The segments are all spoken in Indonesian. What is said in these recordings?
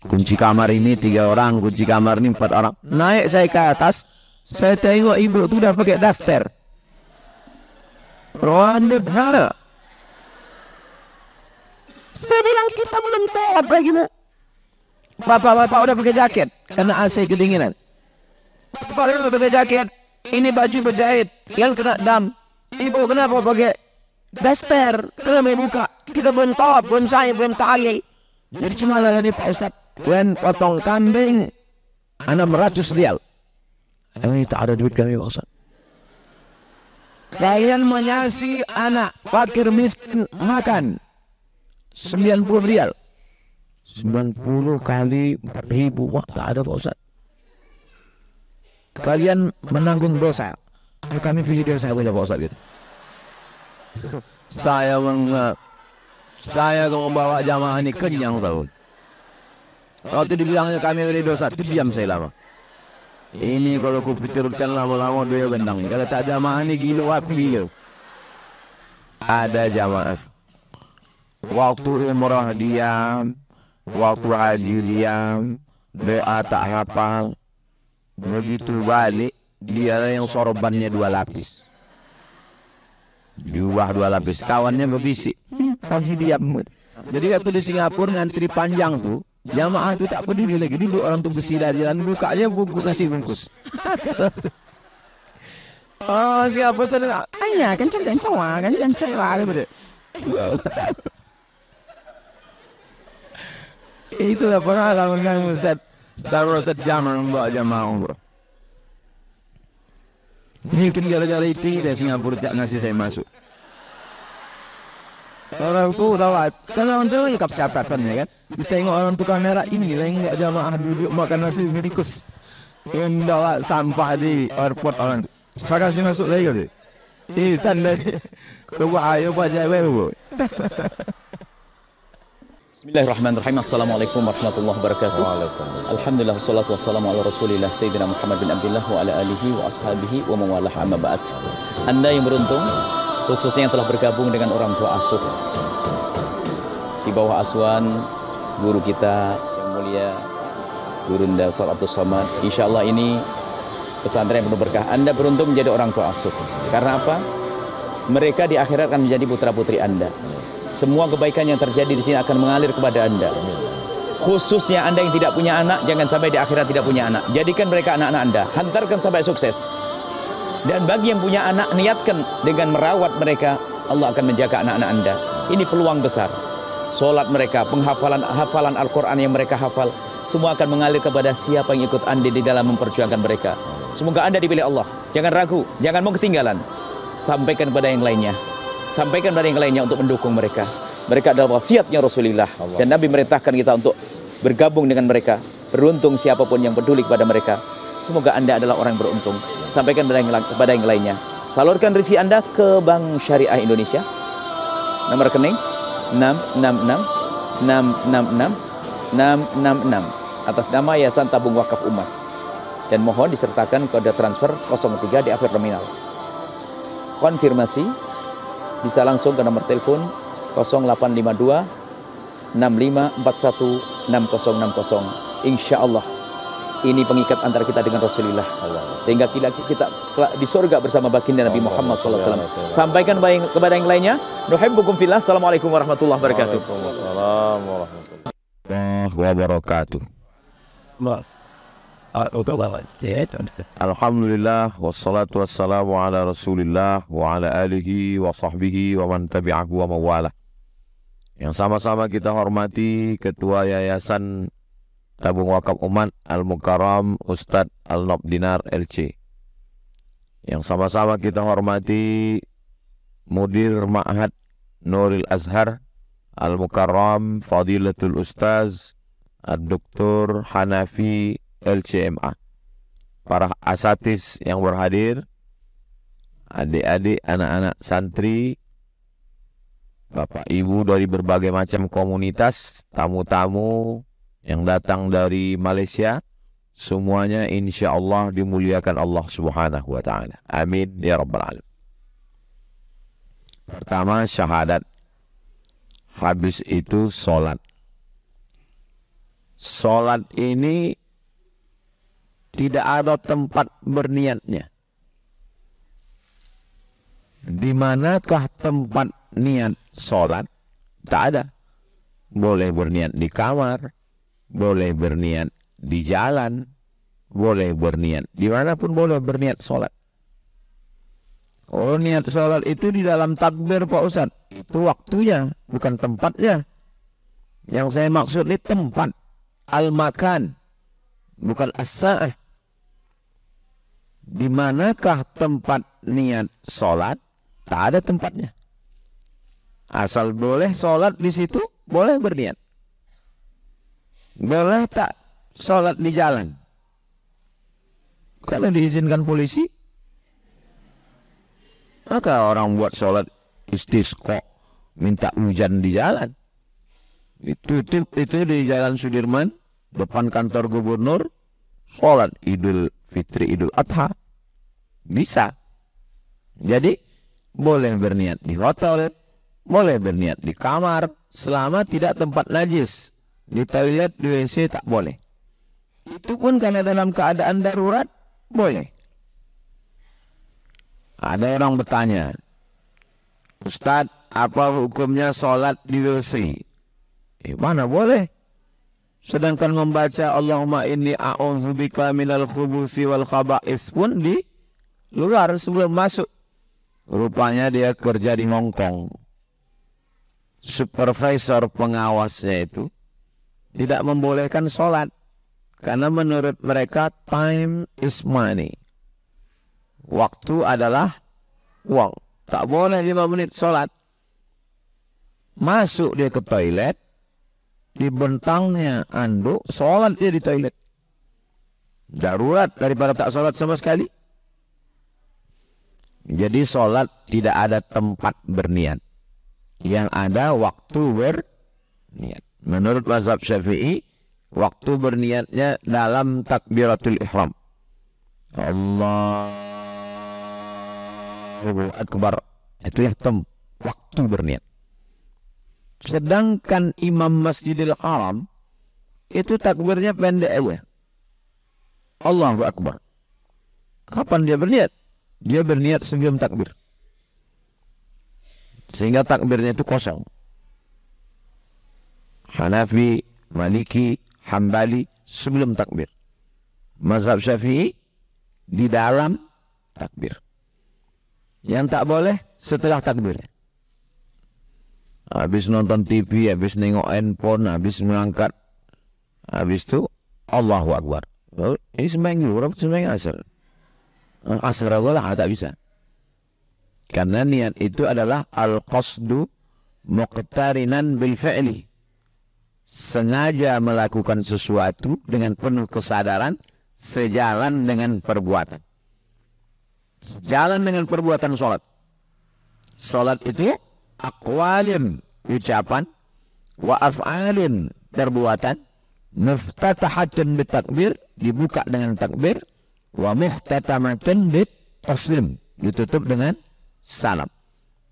Kunci kamar ini 3 orang, kunci kamar ini 4 orang. Naik saya ke atas, saya tengok ibu tu dah pakai daster. Ronde berhala. Saya bilang kita belum tahu lagi bu. Bapak-bapak udah pakai jaket karena AC kedinginan. Bapak udah pakai jaket. Ini baju berjahit yang kena dam. Ibu kenapa pakai daster? Kenapa buka? Kita belum tahu, belum saya, belum tali. Jadi cuma lah ni Pak Ustaz. Wen potong kambing 600 rial. Ini tak ada duit kami Pak Ustaz. Kalian menyasi anak fakir miskin makan 90 rial. 90 kali 4.000. Wah, tak ada Pak Ustaz. Kalian menanggung dosa. Kami pilih dosa boleh Pak Ustaz gitu. Saya kalau bawa jamaah ini kenyang tahun. Waktu dibilangnya kami pilih dosa, itu diam saya lama. Ini kalau aku pikirkan lama-lama dia gendang. Kalau tak jamaah ini gila aku gila. Ada jamaah. Waktu umrah diam, waktu haji diam, doa tak hafal. Begitu balik, dia yang sorbannya 2 lapis. Jubah 2 lapis. Kawannya berbisik. Kasih diam. Jadi waktu di Singapura ngantri panjang tuh, jamaah itu tak peduli lagi. Duduk orang tuh bersilah jalan buka aja buku kasih bungkus. Oh Singapura tuh, ayah kencang wah, kencang wah betul. Itulah pengalaman kami Ustaz. Taruh sejam membawa jamaah umrah. Mungkin gara-gara itu dari Singapura tak ngasih saya masuk. Orang tu lawat, kan orang tu ikap catatan ya kan. Ditengok orang tu kamera ini lah yang enggak jamaah duduk makan nasi berikus. Yang bawa sampah di airport orang tu. Saya kasih masuk lagi kali. Tanda kebahaya pada wewe. Bismillahirrahmanirrahim. Assalamualaikum warahmatullahi wabarakatuh. Alhamdulillah wassalatu wassalamu ala Rasulillah Sayyidina Muhammad bin Abdullah wa ala alihi wa ashabihi wa mawalah amma ba'd. Anda yang beruntung, khususnya yang telah bergabung dengan orang tua asuh di bawah asuhan guru kita yang mulia Gurunda Ustaz Abdul Somad. Insyaallah ini pesantren yang penuh berkah. Anda beruntung menjadi orang tua asuh. Karena apa? Mereka di akhirat akan menjadi putra-putri Anda. Semua kebaikan yang terjadi di sini akan mengalir kepada Anda. Khususnya Anda yang tidak punya anak, jangan sampai di akhirat tidak punya anak. Jadikan mereka anak-anak Anda, hantarkan sampai sukses. Dan bagi yang punya anak, niatkan dengan merawat mereka, Allah akan menjaga anak-anak Anda. Ini peluang besar. Solat mereka, hafalan Al-Quran yang mereka hafal, semua akan mengalir kepada siapa yang ikut Anda di dalam memperjuangkan mereka. Semoga Anda dipilih Allah. Jangan ragu, jangan mau ketinggalan. Sampaikan kepada yang lainnya. Sampaikan kepada yang lainnya untuk mendukung mereka. Mereka adalah wasiatnya Rasulullah. Dan Nabi merintahkan kita untuk bergabung dengan mereka. Beruntung siapapun yang peduli kepada mereka. Semoga Anda adalah orang yang beruntung. Sampaikan kepada yang lainnya. Salurkan rezeki Anda ke Bank Syariah Indonesia. Nomor rekening 666 666 666 atas nama Yayasan Tabung Wakaf Umat. Dan mohon disertakan kode transfer 03 di akhir terminal. Konfirmasi bisa langsung ke nomor telepon 0852 6541 6060. Insya Allah ini pengikat antara kita dengan Rasulullah, sehingga kita di surga bersama baginda Nabi Muhammad SAW. Sampaikan kepada yang lainnya. Nuhibbukum fillah. Assalamualaikum warahmatullahi wabarakatuh. Waalaikumsalam warahmatullahi wabarakatuh. Alhamdulillah wassalatu wassalamu ala Rasulillah wa ala alihi wa sahbihi wa man tabi'ahu wa mawalah. Yang sama-sama kita hormati Ketua Yayasan Tabung Wakaf Umat Al-Mukarram Ustadz Al-Nob Dinar LC. Yang sama-sama kita hormati Mudir Ma'had Nuril Azhar Al-Mukarram Fadilatul Ustaz Ad-Doktor Hanafi LCMA, para asatis yang berhadir, adik-adik, anak-anak santri, bapak ibu dari berbagai macam komunitas, tamu-tamu yang datang dari Malaysia, semuanya insya Allah dimuliakan Allah Subhanahu wa Ta'ala. Amin ya Rabbal Alamin. Pertama, syahadat. Habis itu sholat. Sholat ini tidak ada tempat berniatnya. Di manakah tempat niat sholat? Tak ada. Boleh berniat di kamar, boleh berniat di jalan, boleh berniat dimanapun boleh berniat sholat. Oh, niat sholat itu di dalam takbir Pak Ustaz. Itu waktunya, bukan tempatnya. Yang saya maksud ini tempat. Al-makan, bukan as-sa'ah. Di manakah tempat niat sholat? Tak ada tempatnya. Asal boleh sholat di situ, boleh berniat. Boleh tak sholat di jalan? Kalau diizinkan polisi, maka orang buat sholat istisqa, minta hujan di jalan. Itu di Jalan Sudirman, depan kantor gubernur, sholat Idul Fitri, Idul Adha. Bisa. Jadi, boleh berniat di hotel, boleh berniat di kamar, selama tidak tempat najis. Di toilet, di WC tak boleh. Itu pun karena dalam keadaan darurat, boleh. Ada orang bertanya, Ustaz, apa hukumnya sholat di WC? Mana boleh? Sedangkan membaca Allahumma inni a'udzubika minal khubusi wal khaba'is pun di luar sebelum masuk. Rupanya dia kerja di Hong Kong. Supervisor pengawasnya itu tidak membolehkan sholat. Karena menurut mereka time is money. Waktu adalah uang. Tak boleh 5 menit sholat. Masuk dia ke toilet. Dibentangnya anduk, sholat dia di toilet. Darurat daripada tak sholat sama sekali. Jadi sholat tidak ada tempat berniat. Yang ada waktu berniat. Menurut mazhab Syafi'i, waktu berniatnya dalam takbiratul ihram. Allahu Akbar. Itu yang waktu berniat. Sedangkan imam Masjidil Haram itu takbirnya pendek aja. Allahu Akbar. Kapan dia berniat? Dia berniat sebelum takbir. Sehingga takbirnya itu kosong. Hanafi, Maliki, Hambali sebelum takbir. Mazhab Syafi'i di dalam takbir. Yang tak boleh setelah takbir. Habis nonton TV, habis nengok handphone, habis mengangkat. Habis itu Allahu Akbar. Ini sembahyang zuhur apa sembahyang asar? Asar lah, tak bisa. Karena niat itu adalah al-qasdu muqtarinan bil fi'li. Sengaja melakukan sesuatu dengan penuh kesadaran sejalan dengan perbuatan. Sejalan dengan perbuatan sholat. Sholat itu aqwalin, ucapan, wa af'alin, perbuatan, muftatahatun bitakbir, dibuka dengan takbir, wa muhtatamatun bit taslim, ditutup dengan salam.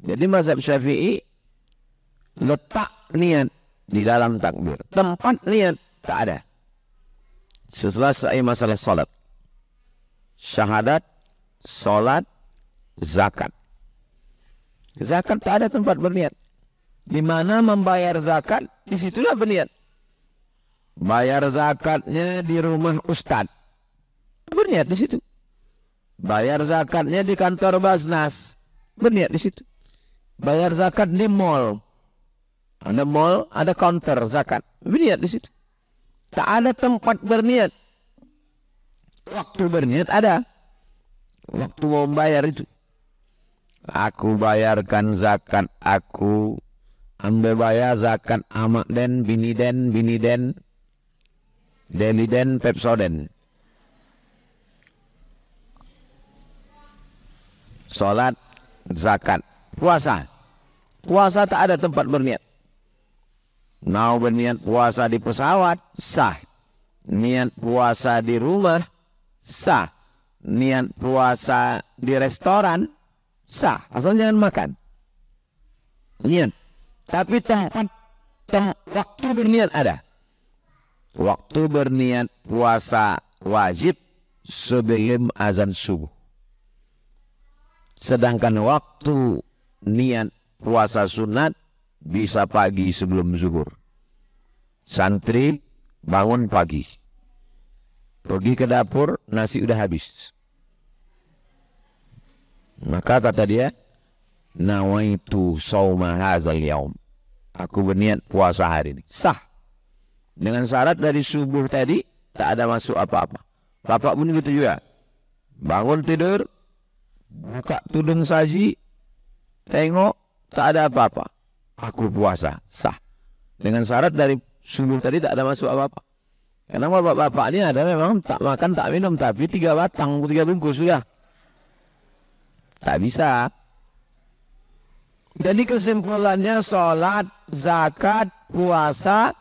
Jadi mazhab Syafi'i letak niat di dalam takbir. Tempat niat tak ada. Selesai masalah salat, syahadat, salat, zakat. Zakat tak ada tempat berniat. Di mana membayar zakat, disitulah berniat. Bayar zakatnya di rumah ustad, berniat di situ. Bayar zakatnya di kantor Basnas, berniat di situ. Bayar zakat di mall, ada mall, ada counter zakat, berniat di situ. Tak ada tempat berniat. Waktu berniat ada. Waktu mau bayar itu. Aku bayarkan zakat aku. Ambil bayar zakat amak den, bini den, deli den, pepsoden. Salat, zakat, puasa. Puasa tak ada tempat berniat. Mau berniat puasa di pesawat, sah. Niat puasa di rumah, sah. Niat puasa di restoran, sah. Asal jangan makan. Niat. Tapi tempat waktu berniat ada. waktu berniat puasa wajib sebelum azan subuh. Sedangkan waktu niat puasa sunat bisa pagi sebelum zuhur. Santri bangun pagi, pergi ke dapur, nasi udah habis. Maka kata dia, nawaitu sauma hadzal yaum. Aku berniat puasa hari ini. Sah. Dengan syarat dari subuh tadi tak ada masuk apa-apa. Bapak pun gitu juga. Bangun tidur, buka tudung saji, tengok tak ada apa-apa. Aku puasa. Sah. Dengan syarat dari subuh tadi tak ada masuk apa-apa. Karena bapak-bapak ini ada memang tak makan tak minum, tapi 3 batang, 3 bungkus sudah. Tak bisa. Jadi kesimpulannya sholat, zakat, puasa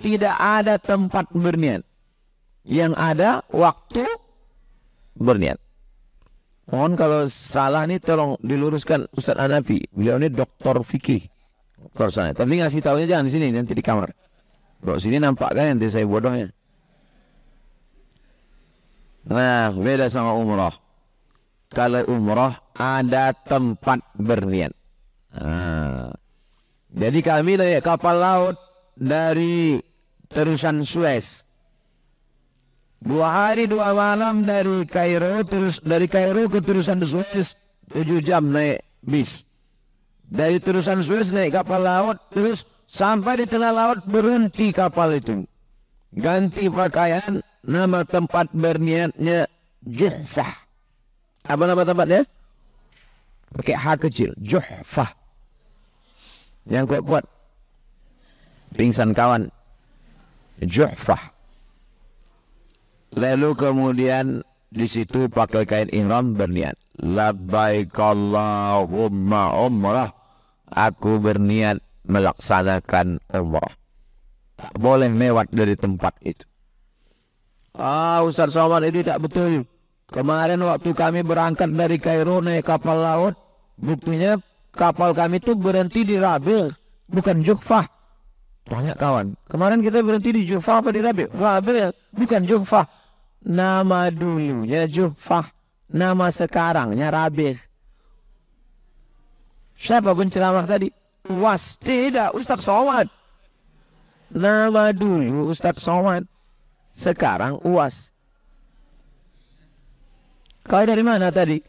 tidak ada tempat berniat. Yang ada waktu berniat. Mohon kalau salah ini tolong diluruskan Ustaz Hanafi. Beliau ini doktor fikih. Doktor sana. Tapi ngasih tahunya jangan di sini, nanti di kamar. Kalau sini nampak kan nanti saya bodohnya. Nah, beda sama umrah. Kalau umrah ada tempat berniat. Jadi kami naik kapal laut dari terusan Suez. 2 hari 2 malam dari Kairo, terus dari Kairo ke terusan Suez 7 jam naik bis. Dari terusan Suez naik kapal laut, terus sampai di tengah laut berhenti kapal itu. Ganti pakaian, nama tempat berniatnya Juhfah. Apa nama tempatnya? Pakai H kecil, Juhfah. Yang kuat-kuat. Pingsan kawan. Juhfah. Lalu kemudian di situ pakai kain ihram berniat. Labbaik Allahumma umrah. Aku berniat melaksanakan umrah. Tak boleh lewat dari tempat itu. Ustaz Somad ini tak betul. Kemarin waktu kami berangkat dari Kairo naik kapal laut, buktinya kapal kami itu berhenti di Rabil, bukan Juhfah. Banyak kawan. Kemarin kita berhenti di Juhfah apa di Rabil? Rabil, bukan Juhfah. Nama dulunya Juhfah, nama sekarangnya Rabil. Siapa penceramah tadi? UAS. Tidak, Ustaz Somad. Nama dulu Ustaz Somad, sekarang UAS. Kau dari mana tadi?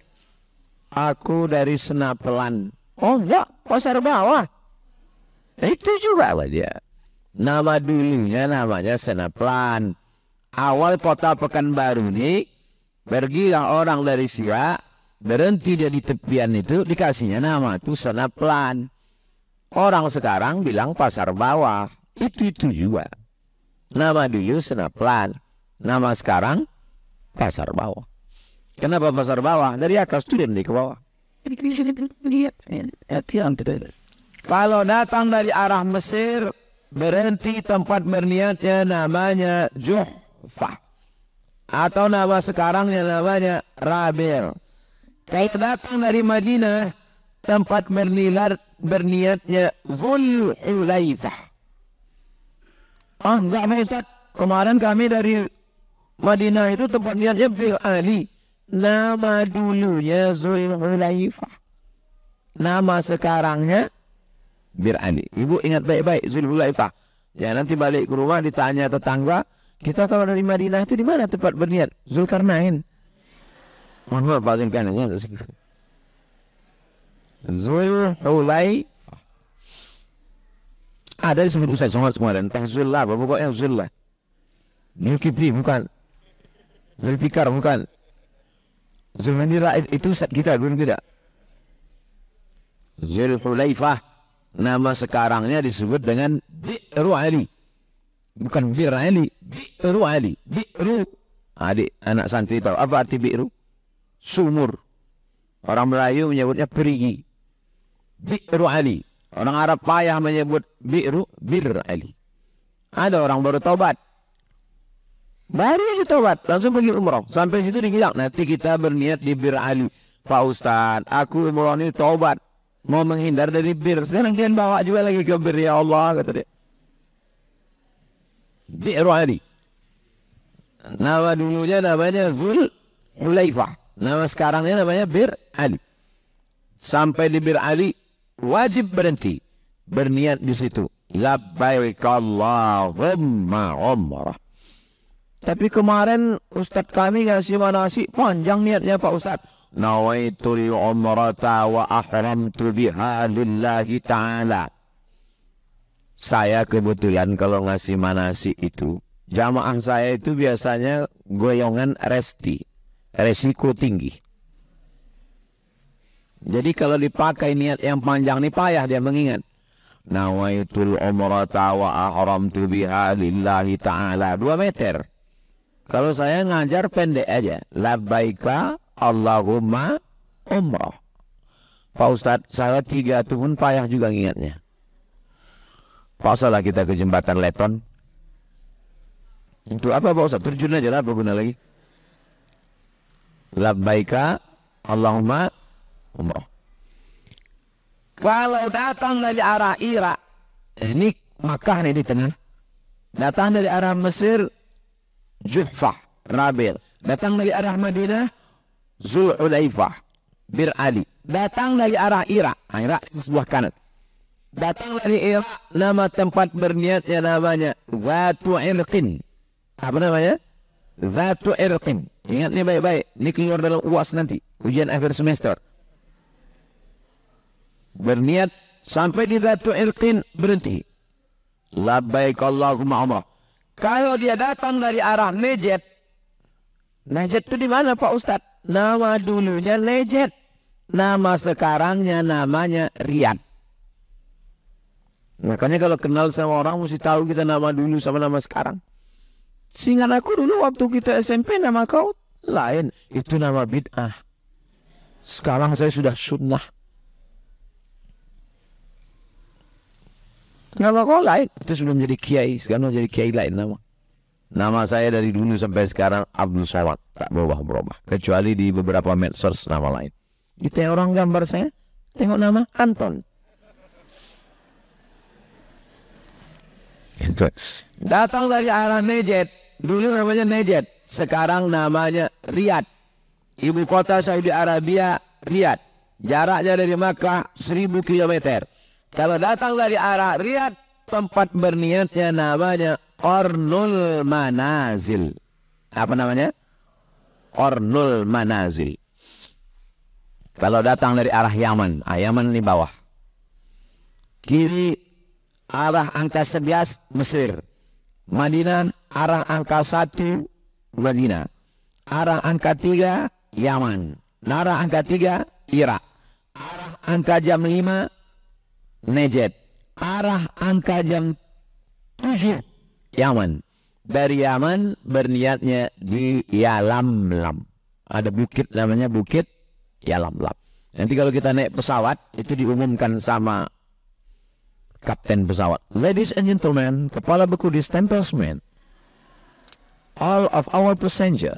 Aku dari Senapelan. Oh enggak, Pasar Bawah. Itu juga dia. Nama dulunya namanya Senapelan. Awal kota Pekanbaru ini, pergilah orang dari Siak, berhenti dia di tepian itu, dikasihnya nama itu Senapelan. Orang sekarang bilang Pasar Bawah. Itu juga. Nama dulu Senapelan. Nama sekarang Pasar Bawah. Kenapa Pasar Bawah? Dari atas turun di ke bawah. Kalau datang dari arah Mesir, berhenti tempat berniatnya namanya Juhfah. Atau nama sekarangnya namanya Rabil. Kalau datang dari Madinah, tempat berniatnya Zulhulaifah. Enggak Ustaz. Kemarin kami dari Madinah itu tempat niatnya Bir Ali. Nama dulunya Zulhulaifah. Nama sekarangnya Bir Ali. Ibu ingat baik-baik Zulhulaifah. Ya nanti balik ke rumah ditanya tetangga, kita kalau dari Madinah itu di mana tempat berniat? Zulkarnain. Mohon maaf Pak Zulkarnain. Zulhulaifah. Ada disebut Ustaz Somad kemarin. Entah Zullah apa pokoknya Zullah. Zulkifli bukan. Zulfikar bukan. Zulmanira itu Ustaz kita, guru kita. Zulhulaifah. Nama sekarangnya disebut dengan Bi'ru Ali. Bukan Bir Ali. Bi'ru Ali. Bi'ru. Adik, anak santri tahu. Apa arti Bi'ru? Sumur. Orang Melayu menyebutnya perigi. Bi'ru Ali. Orang Arab payah menyebut Bi'ru. Bir Ali. Ada orang baru taubat. Baru aja taubat, langsung pergi umrah. Sampai situ dibilang, nanti kita berniat di Bir Ali. Pak Ustaz, aku umrah ini taubat. Mau menghindar dari bir. Sekarang kalian bawa juga lagi ke bir, ya Allah, kata dia. Bir Ali. Nama dulunya namanya Zul Hulaifah. Nama sekarangnya namanya Bir Ali. Sampai di Bir Ali wajib berhenti, berniat di situ. Labbaik Allahumma umrah. Tapi kemarin Ustadz kami ngasih manasik panjang niatnya Pak Ustadz. Nawaitul umrata wa ahramtu biha lillahi ta'ala. Saya kebetulan kalau ngasih manasik itu, jamaah saya itu biasanya goyongan resti, resiko tinggi. Jadi kalau dipakai niat yang panjang nih payah dia mengingat. Nawaitul umrata wa ahramtu biha lillahi ta'ala. 2 meter. Kalau saya ngajar pendek aja. Labbaika Allahumma umrah. Pak Ustadz, saya 3 tahun payah juga ngingatnya. Pasalah kita ke jembatan Leton. Untuk apa Pak Ustadz? Terjun aja lah, apa guna lagi? Labbaika Allahumma umrah. Kalau datang dari arah Irak, ini Makkah nih di tengah. Datang dari arah Mesir, Juhfah, Rabil. Datang dari arah Madinah, Zul Hulaifah, Bir Ali. Datang dari arah Irak, Irak sebelah kanan. Datang dari Irak, nama tempat berniatnya namanya Zatu Irqin. Apa namanya? Zatu Irqin. Ingat nih baik-baik. Ini keluar dalam UAS nanti, ujian akhir semester. Berniat sampai di Zatu Irqin, berhenti. Labbaik Allahumma umrah. Kalau dia datang dari arah Najd. Najd itu di mana Pak Ustadz? Nama dulunya Najd. Nama sekarangnya namanya Riyadh. Makanya kalau kenal sama orang mesti tahu kita nama dulu sama nama sekarang. Seingat aku dulu waktu kita SMP nama kau lain. Itu nama bid'ah. Sekarang saya sudah sunnah. Nama kau lain. Itu sudah menjadi kiai. Sekarang jadi kiai lain nama. Nama saya dari dulu sampai sekarang Abdul Somad. Tak berubah-berubah. Kecuali di beberapa medsos nama lain. Kita orang gambar saya. Tengok nama Anton. Datang dari arah Najd. Dulu namanya Najd. Sekarang namanya Riyadh. Ibu kota Saudi Arabia, Riyadh. Jaraknya dari Makkah 1000 km. Kalau datang dari arah Riyadh, tempat berniatnya namanya Qarnul Manazil. Apa namanya? Qarnul Manazil. Kalau datang dari arah Yaman, Yaman di bawah. Kiri arah angka 11 Mesir. Madinah arah angka 1 Madinah. Arah angka 3 Yaman. Arah angka 3 Irak. Arah angka jam 5 Najd. Arah angka jam 7 Yaman. Dari Yaman berniatnya di Yalamlam. Ada bukit namanya Bukit Yalamlam. Nanti kalau kita naik pesawat itu diumumkan sama kapten pesawat. Ladies and gentlemen, kepala beku distempel semen. All of our passenger.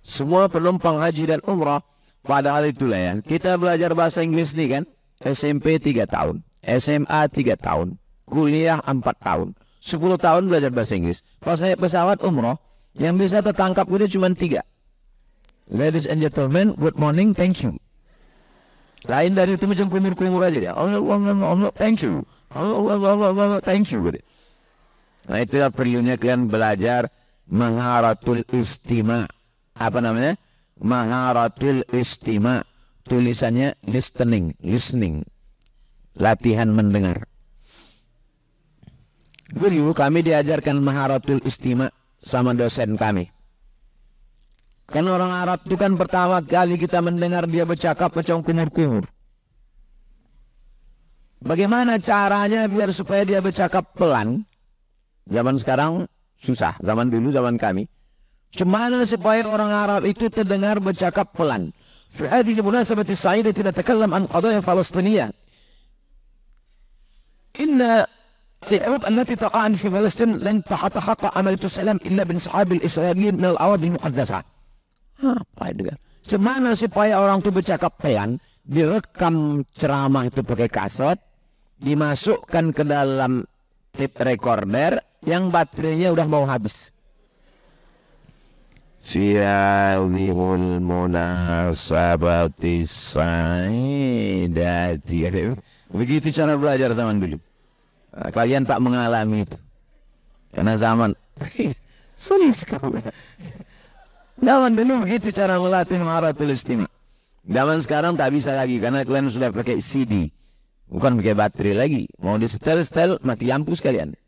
Semua penumpang haji dan umrah. Padahal itulah ya. Kita belajar bahasa Inggris nih kan. SMP 3 tahun. SMA 3 tahun. Kuliah 4 tahun. 10 tahun belajar bahasa Inggris. Pas naik pesawat umrah, yang bisa tertangkap itu cuma 3. Ladies and gentlemen, good morning, thank you. Lain dari itu macam kumur-kumur aja dia. Allah, thank you. Allah, thank you. Nah itulah perlunya kalian belajar Maharatul Istima. Apa namanya? Maharatul Istima. Tulisannya listening. Latihan mendengar. Dulu kami diajarkan Maharatul Istima sama dosen kami. Kan orang Arab itu kan pertama kali kita mendengar dia bercakap macam kumur-kumur. Bagaimana caranya biar supaya dia bercakap pelan? Zaman sekarang susah. Zaman dulu, zaman kami. Cemana supaya orang Arab itu terdengar bercakap pelan? Fi hadhihi munasabati sa'idati natakallam an qadaya Palestiniyah. Inna الحروب التي تقع في فلسطين لن تتحقق عملية السلام إلا بانسحاب الإسرائيليين من الأراضي المقدسة. Apa itu kan? Semana supaya orang itu bercakap pelan, direkam ceramah itu pakai kaset, dimasukkan ke dalam tape recorder yang baterainya udah mau habis. fi hadhil munasabatis saidati. Begitu cara belajar zaman dulu. Kalian tak mengalami itu. Karena zaman sulit sekali. Zaman dulu begitu cara melatih maharatul istima'. Zaman sekarang tak bisa lagi karena kalian sudah pakai CD. Bukan pakai baterai lagi. Mau di setel mati lampu sekalian.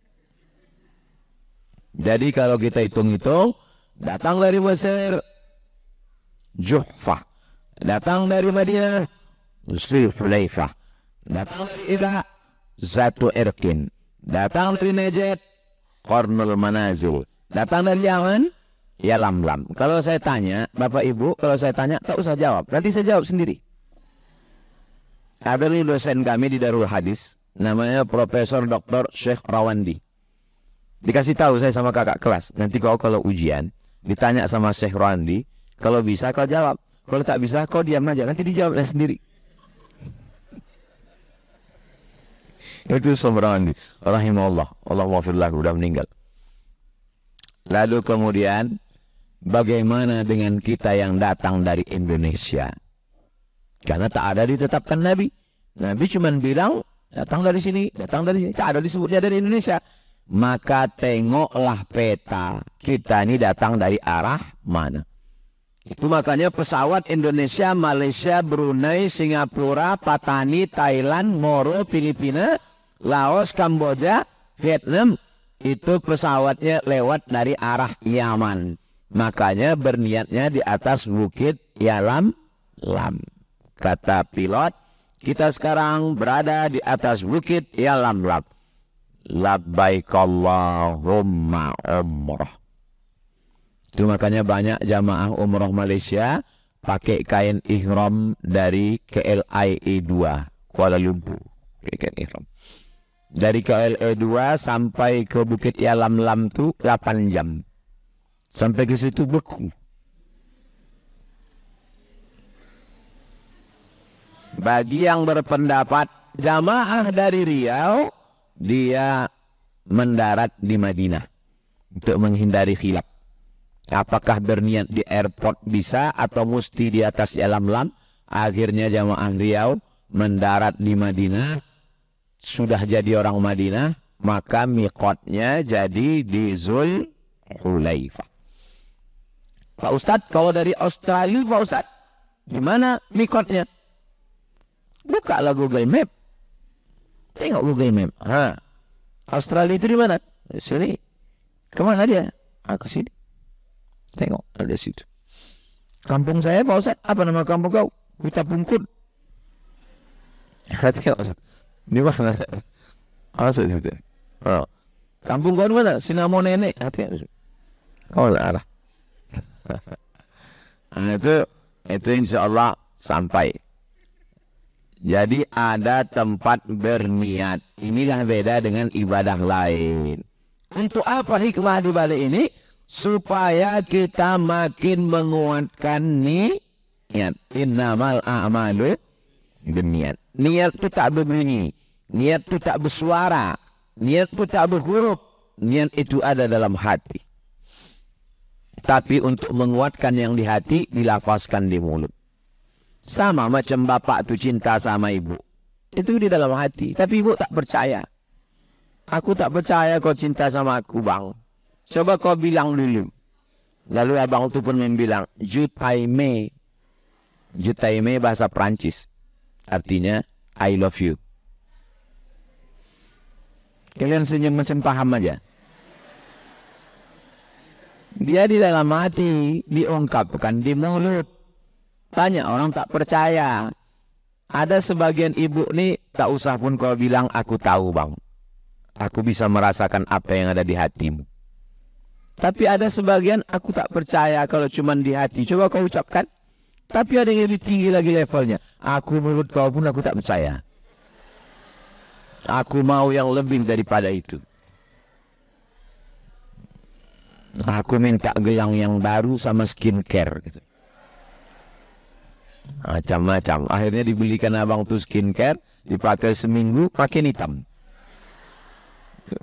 Jadi kalau kita hitung-hitung, datang dari Mesir Juhfah, datang dari Madinah Zulhulaifah, datang dari Iraq Zatu Irqin, datang dari Najd Qarnul Manazil, datang dari Yaman Yalamlam. Kalau saya tanya, Bapak Ibu, kalau saya tanya tak usah jawab, nanti saya jawab sendiri. Ada nih dosen kami di Darul Hadis, namanya Profesor Dr. Syekh Rawandi. Dikasih tahu saya sama kakak kelas, nanti kau kalau ujian ditanya sama Syekh Rawandi, kalau bisa kau jawab, kalau tak bisa kau diam aja, nanti dijawab sendiri. Itu Syekh Rawandi, rahimahullah, Allah maafirlah, sudah meninggal. Lalu kemudian bagaimana dengan kita yang datang dari Indonesia? Karena tak ada ditetapkan Nabi. Nabi cuma bilang datang dari sini, tak ada disebutnya dari Indonesia. Maka tengoklah peta, kita ini datang dari arah mana. Itu makanya pesawat Indonesia, Malaysia, Brunei, Singapura, Patani, Thailand, Moro, Filipina, Laos, Kamboja, Vietnam, itu pesawatnya lewat dari arah Yaman. Makanya berniatnya di atas bukit Yalamlam. Kata pilot, kita sekarang berada di atas bukit Yalamlam. Labbaik Allahumma umrah. Itu makanya banyak jamaah umrah Malaysia pakai kain ihram dari KLIA 2 Kuala Lumpur. Kain ihram. Dari KLIA 2 sampai ke Bukit Yalamlam itu 8 jam. Sampai ke situ beku. Bagi yang berpendapat jamaah dari Riau, dia mendarat di Madinah untuk menghindari khilaf. Apakah berniat di airport bisa atau mesti di atas Yalamlam? Akhirnya jamaah Riau mendarat di Madinah. Sudah jadi orang Madinah, maka miqatnya jadi di Zulhulaifah. Pak Ustadz, kalau dari Australia, Pak Ustadz, di mana miqatnya? Bukalah Google Map. Tengok Google Map. Australia itu di mana? Di sini. Kemana dia? Ke sini. Tengok, ada situ. Kampung saya, Pak Ustaz, apa nama kampung kau? Huta Pungkut. Tengok, Ustaz. Di mana? Ustaz, kampung kau di mana? Sinamo Nenek. Tengok, Ustaz. Kau arah. Itu insya Allah sampai. Jadi ada tempat berniat. Inilah beda dengan ibadah lain. Untuk apa hikmah di balik ini? Supaya kita makin menguatkan niat. Innamal a'malu berniat. Niat itu tak berbunyi. Niat itu tak bersuara. Niat itu tak berhuruf. Niat itu ada dalam hati. Tapi untuk menguatkan yang di hati, dilafazkan di mulut. Sama macam bapak tu cinta sama ibu. Itu di dalam hati. Tapi ibu tak percaya. Aku tak percaya kau cinta sama aku, bang. Coba kau bilang dulu. Lalu abang tu pun bilang, Jutaime. Jutaime bahasa Perancis. Artinya, I love you. Kalian senyum macam paham aja. Dia di dalam hati, diungkapkan di mulut. Banyak orang tak percaya. Ada sebagian ibu nih, tak usah pun kau bilang, aku tahu bang. Aku bisa merasakan apa yang ada di hatimu. Tapi ada sebagian, aku tak percaya kalau cuma di hati. Coba kau ucapkan. Tapi ada yang lebih tinggi lagi levelnya. Aku menurut kau pun aku tak percaya. Aku mau yang lebih daripada itu. Aku minta gelang yang baru sama skincare gitu. Macam-macam. Akhirnya dibelikan abang tuh skincare, dipakai seminggu, makin hitam.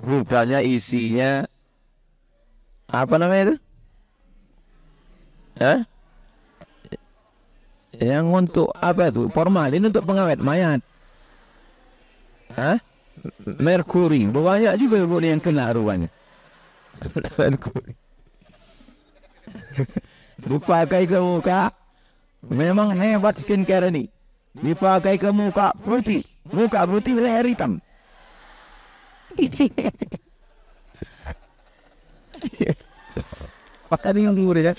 Rupanya isinya apa namanya itu? Hah? Yang untuk apa tuh? Formalin untuk pengawet mayat. Hah? Merkuri. Banyak juga yang kena rupanya. Merkuri. Dipakai ke muka. Memang hebat skincare ini. Dipakai ke muka putih. Muka putih leher hitam. Tadi yang dulu ya.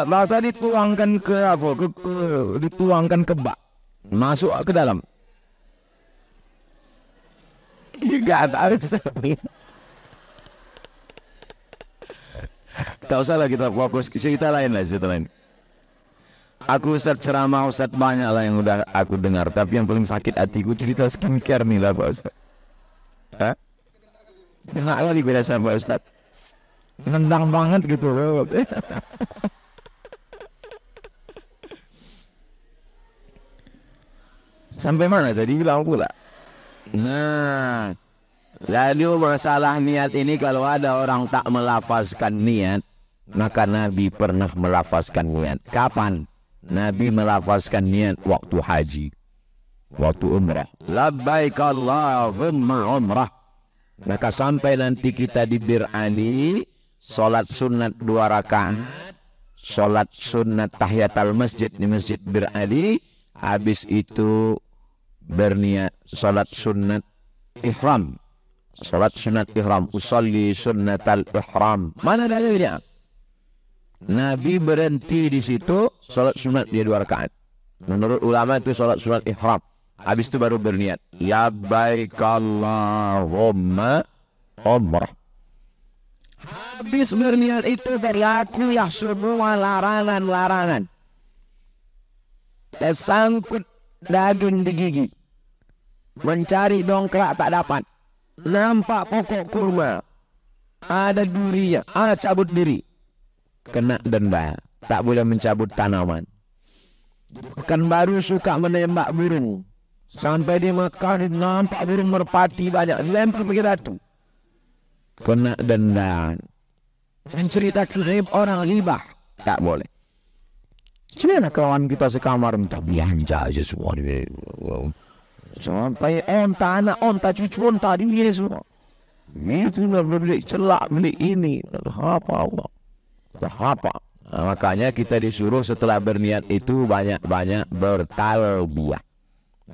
Masa dituangkan ke apa? Dituangkan ke bak. Masuk ke dalam. Enggak ada. Tak usahlah kita fokus ke cerita lain lah, cerita lain. Aku Ustaz ceramah, Ustaz banyak lah yang udah aku dengar. Tapi yang paling sakit hatiku cerita skincare nih lah Pak Ustaz. Hah? Enak kali beda sama Pak Ustaz. Nendang banget gitu. Sampai mana tadi bilang pula? Nah, lalu masalah niat ini kalau ada orang tak melafazkan niat, maka Nabi pernah melafazkan niat. Kapan? Nabi melafazkan niat waktu haji, waktu umrah. Labbaik Allahumma umrah. Maka sampai nanti kita di Bir Ali, solat sunat 2 rakaat, solat sunat tahiyatul masjid di Masjid Bir Ali, habis itu berniat solat sunat ihram. Salat sunat ihram, usalli sunnatal ihram. Mana dalilnya? Nabi berhenti di situ, salat sunat dia 2 rakaat. Menurut ulama itu salat sunat ihram. Habis itu baru berniat. Ya baik Allahumma umrah. Habis berniat itu berlaku ya semua larangan-larangan. Tersangkut dadun di gigi. Mencari dongkrak tak dapat. Nampak pokok kurma, ada durinya, cabut diri, kena denda, tak boleh mencabut tanaman. Kan baru suka menembak burung, sampai di Mekah nampak burung merpati banyak, dilempar pergi ratu, kena denda. Menceritakan aib orang ghibah, tak boleh. Gimana kawan kita sekamar minta belanja aja semua di sampai onta anak onta cucu onta di sini semua. Itu beli celak beli ini apa Allah apa. Nah, makanya kita disuruh setelah berniat itu banyak-banyak bertalbiyah.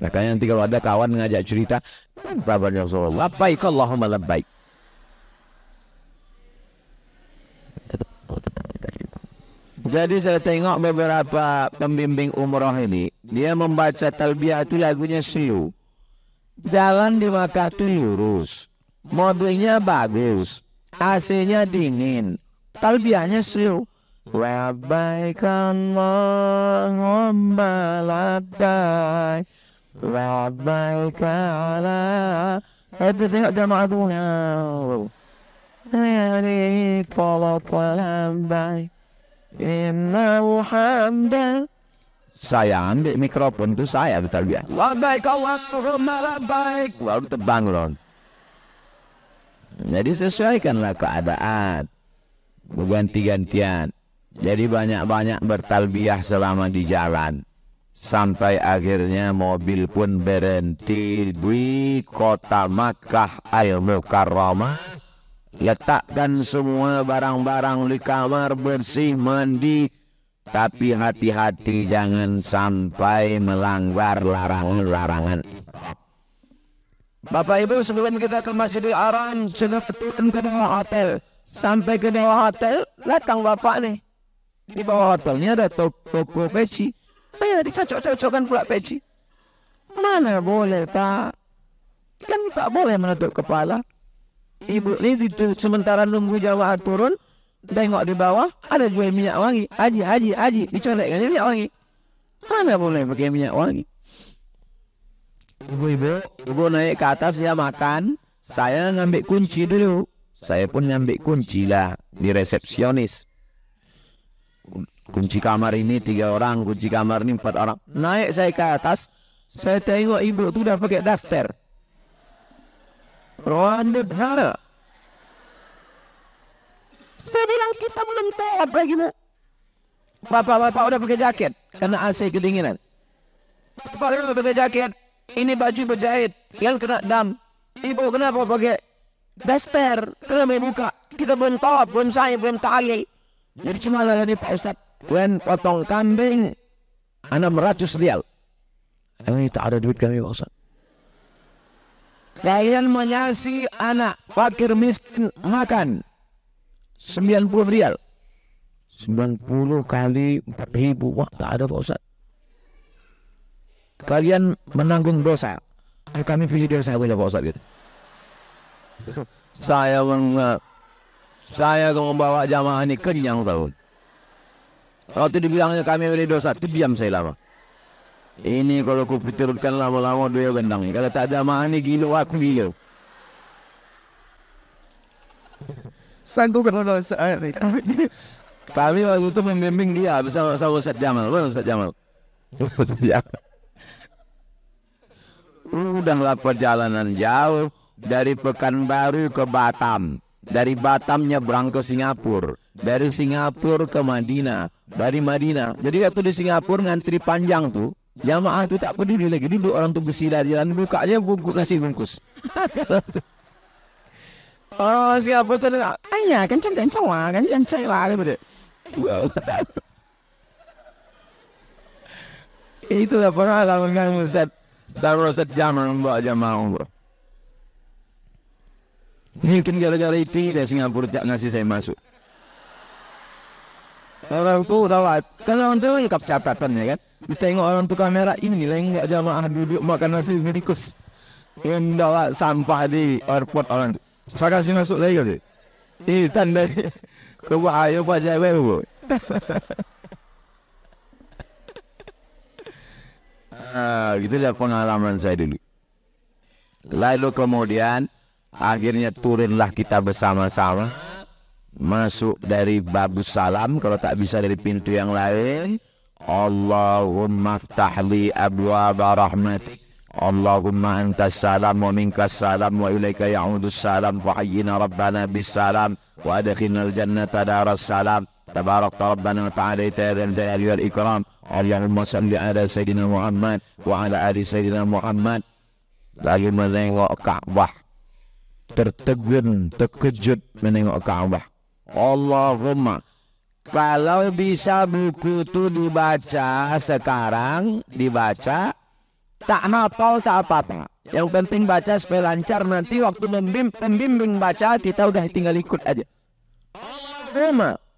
Makanya nanti kalau ada kawan ngajak cerita, kabarnya Rasulullah, labbaik Allahumma labbaik. Jadi saya tengok beberapa pembimbing umrah ini, dia membaca talbiyah itu lagunya slow. Jalan di Makkah itu lurus, mobilnya bagus, AC-nya dingin, talbiyahnya slow. Labbaik Allahumma labbaik, labbaik ala. Itu tengok jamaahnya. Ini kalau labbaik. Inna hamdan. Saya ambil mikrofon itu saya bertalbiyah. Labbaik Allahumma labbaik. Lalu terbang loh. Jadi sesuaikanlah keadaan. Berganti-gantian. Jadi banyak-banyak bertalbiyah selama di jalan. Sampai akhirnya mobil pun berhenti di kota Makkah Al-Mukarramah. Letakkan semua barang-barang di kamar, bersih, mandi. Tapi hati-hati jangan sampai melanggar larangan-larangan. Bapak Ibu, sebelum kita ke Masjidil Haram, sudah turun ke bawah hotel. Sampai ke bawah hotel, datang bapak nih. Di bawah hotelnya ada toko peci. Ayo dicocok-cocokkan pula peci. Mana boleh Pak? Kan tak boleh menutup kepala. Ibu ini sementara nunggu jamaah turun, tengok di bawah ada jual minyak wangi. Haji, dicolekkan minyak wangi. Mana boleh pakai minyak wangi? Ibu naik ke atas, ya makan. Saya ngambil kunci dulu. Saya pun ngambil kunci lah di resepsionis. Kunci kamar ini 3 orang, kunci kamar ini 4 orang. Naik saya ke atas, saya tengok ibu tu dah pakai daster. Ronde berhala. Saya bilang kita belum tawaf lagi bu. Bapak-bapak udah pakai jaket karena AC kedinginan. Bapak udah pakai jaket. Ini baju berjahit yang kena dam. Ibu kenapa pakai daster? Kenapa buka? Kita belum tawaf, belum sa'i, belum ta'ali. Jadi cuma nih Pak Ustaz. Wen potong kambing 600 rial. Ini tak ada duit kami Pak Ustaz. Kalian menyasi anak fakir miskin makan 90 rial. 90 kali 4.000. Wah, tak ada Pak Ustaz. Kalian menanggung dosa. Kami pilih dosa saja Pak Ustaz gitu. Saya kalau membawa jamaah ini kenyang tahun. Kalau itu dibilangnya kami pilih dosa, itu diam saya lama. Ini kalau aku piturkan lama-lama dia gendang. Kalau tak ada jamaah ini gila, aku gila. Sanggup kena dosa. Kami waktu itu membimbing dia bersama Ustaz Jamal. Mana Ustaz Jamal? Udah perjalanan jauh dari Pekanbaru ke Batam. Dari Batam nyebrang ke Singapura. Dari Singapura ke Madinah. Dari Madinah. Jadi waktu di Singapura ngantri panjang tuh. Jamaah tuh tak peduli lagi. Duduk orang tuh bersilar jalan. Bukanya bungkus kasih bungkus. Oh Singapura tuh. Ayah kencang-kencang lah. Kencang-kencang lah. Itulah pengalaman kan Ustaz. Taruh Ustaz Jamal membawa jamaah. Mungkin gara-gara itu dari Singapura tak ngasih saya masuk. Orang tu rawat. Kalau orang tu ikap catatan ya kan. Ditengok orang tu kamera ini lah yang jamaah duduk makan nasi bungkus. Yang bawa sampah di airport orang tu. Saya kasih masuk lagi kali. Ini tanda kebahaya Pak Jawab. Gitulah pengalaman saya dulu. Lalu kemudian akhirnya turunlah kita bersama-sama masuk dari babus salam. Kalau tak bisa dari pintu yang lain, Allahumma ftahli abwaba rahmatik, Allahumma antas salam wa minkas salam wa ilaika ya'udus salam fahayyina rabbana bis salam wa adkhilnal jannata daras salam tabarakta rabbana wa ta'alaita ya dzal jalali wal ikram. Allahumma salli ala sayyidina Muhammad wa ala ali sayyidina Muhammad. Lalu menengok Ka'bah, terkejut menengok Ka'bah. Allahumma, kalau bisa buku itu dibaca sekarang, dibaca, tak hafal tak apa-apa. Yang penting baca supaya lancar, nanti waktu pembimbing baca kita udah tinggal ikut aja.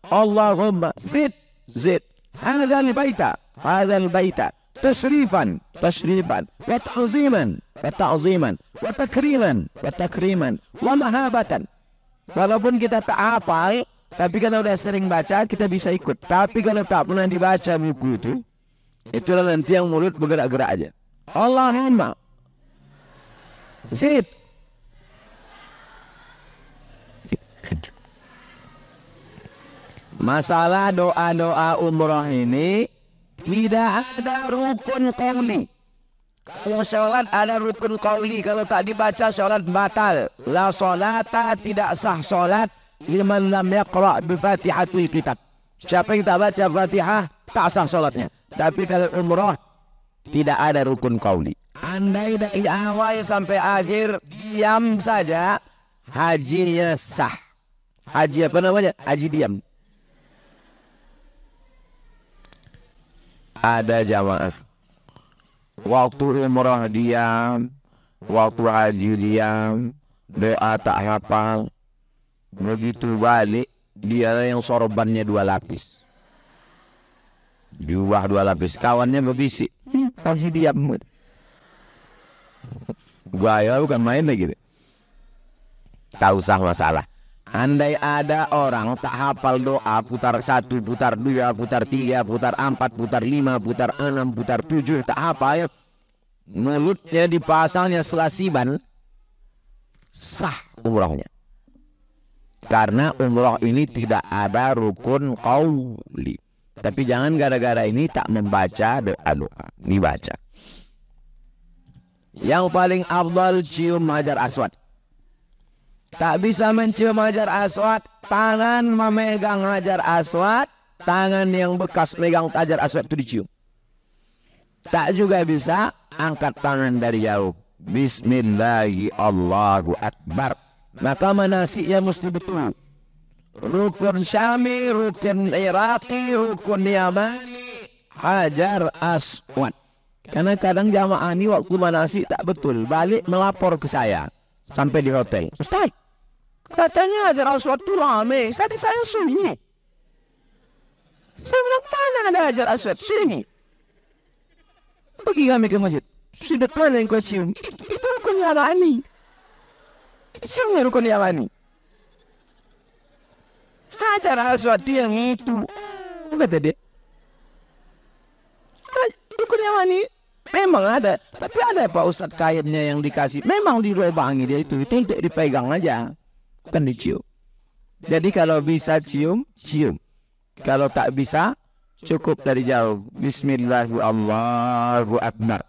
Allahumma zid hadzal baita tashrifan wa ta'ziman wa takriman wa mahabatan. Walaupun kita tak hafal, tapi kalau udah sering baca kita bisa ikut. Tapi kalau tak pernah dibaca buku itu, itulah nanti yang mulut bergerak-gerak aja. Allahumma zid. Masalah doa-doa umrah ini tidak ada rukun qauli. Kalau sholat ada rukun qauli, kalau tak dibaca sholat batal. La sholata, tidak sah sholat liman lam yaqra' bi Fatihatul Kitab. Siapa yang tak baca Fatihah tak sah sholatnya. Tapi kalau umrah tidak ada rukun qauli. Andai dari awal sampai akhir diam saja, hajinya sah. Haji apa namanya? Haji diam. Ada jamaah waktu umrah diam, waktu haji diam, doa tak hafal. Begitu balik dia yang sorbannya 2 lapis, jubah 2 lapis, kawannya berbisik, haji diam. Gaya bukan main lagi. Tak usah masalah. Andai ada orang tak hafal doa, putar 1, putar 2, putar 3, putar 4, putar 5, putar 6, putar 7, tak hafal, mulutnya dipasangnya selasiban, sah umrahnya. Karena umrah ini tidak ada rukun qauli. Tapi jangan gara-gara ini tak membaca doa-doa, dibaca. Yang paling afdal cium Hajar Aswad. Tak bisa mencium Hajar Aswad, tangan memegang Hajar Aswad, tangan yang bekas megang Hajar Aswad itu dicium. Tak juga bisa angkat tangan dari jauh. Bismillahi Allahu Akbar. Maka manasiknya mesti betul. Rukun Syami, rukun Iraqi, rukun Yamani, Hajar Aswad. Karena kadang jamaah ini waktu manasik tak betul, balik melapor ke saya sampai di hotel. Ustaz, katanya Hajar Aswad itu rame, saya sunyi. Saya bilang, mana ada Hajar Aswad? Sini. Pergi kami ke masjid. Sudah mana yang kau cium? Itu rukun Yamani. Ciumnya rukun Yamani. Hajar Aswad yang itu. Kata dia. Rukun Yamani memang ada. Tapi ada Pak Ustadz kainnya yang dikasih. Memang direbangi dia itu. Itu untuk dipegang aja. Bukan dicium. Jadi kalau bisa cium, cium. Kalau tak bisa, cukup dari jauh. Bismillahirrahmanirrahim. Allahu Akbar.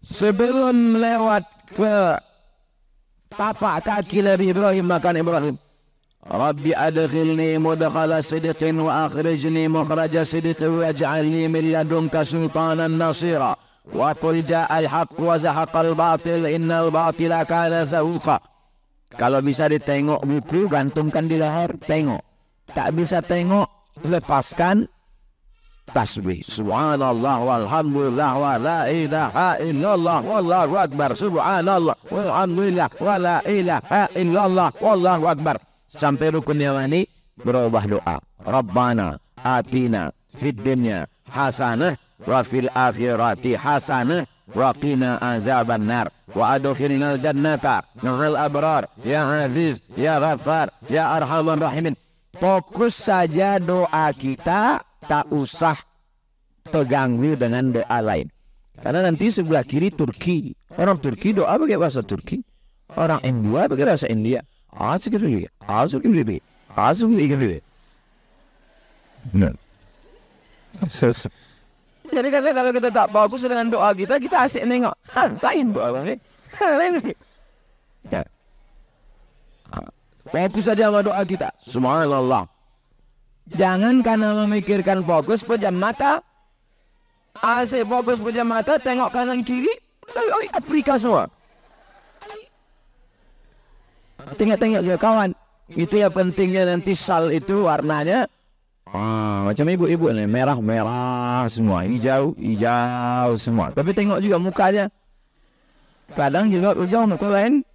Sebelum lewat ke tapak kaki Nabi Ibrahim, makan Ibrahim. Rabbi adkhilni mudkhala sidqin wa akhrijni mukhraja sidqin waj'alni min ladunka sultanan nasira. Wa qul ja'al haqq wa zahaqal batil innal batila kana zahuqa. Kalau bisa ditengok buku, gantungkan di leher, tengok. Tak bisa tengok, lepaskan tasbih. Subhanallah walhamdulillah wa la ilaha illallah wallahu akbar. Subhanallah walhamdulillah wa la ilaha illallah wallahu akbar. Sampai rukun Yamani berubah doa. Rabbana atina fid dunya hasanah wa fil akhirati hasanah wa qina azaban nar wa adkhilnal jannata ma'al abrar ya aziz ya ghaffar ya arhamar rahimin. Fokus saja doa kita, tak usah terganggu dengan doa lain. Karena nanti sebelah kiri Turki. Orang Turki doa pakai bahasa Turki. Orang India pakai bahasa India. Jadi kalau kita tak bagus dengan doa kita, kita asik nengok. Lain doa lain. Fokus saja sama doa kita. Subhanallah. Jangan karena memikirkan fokus pejam mata. Asik fokus pejam mata, tengok kanan kiri. Afrika semua. Tengok-tengok juga kawan. Itu yang pentingnya nanti sal itu warnanya. Macam ibu-ibu nih. Merah-merah semua. Hijau semua. Tapi tengok juga mukanya. Kadang juga hijau muka lain.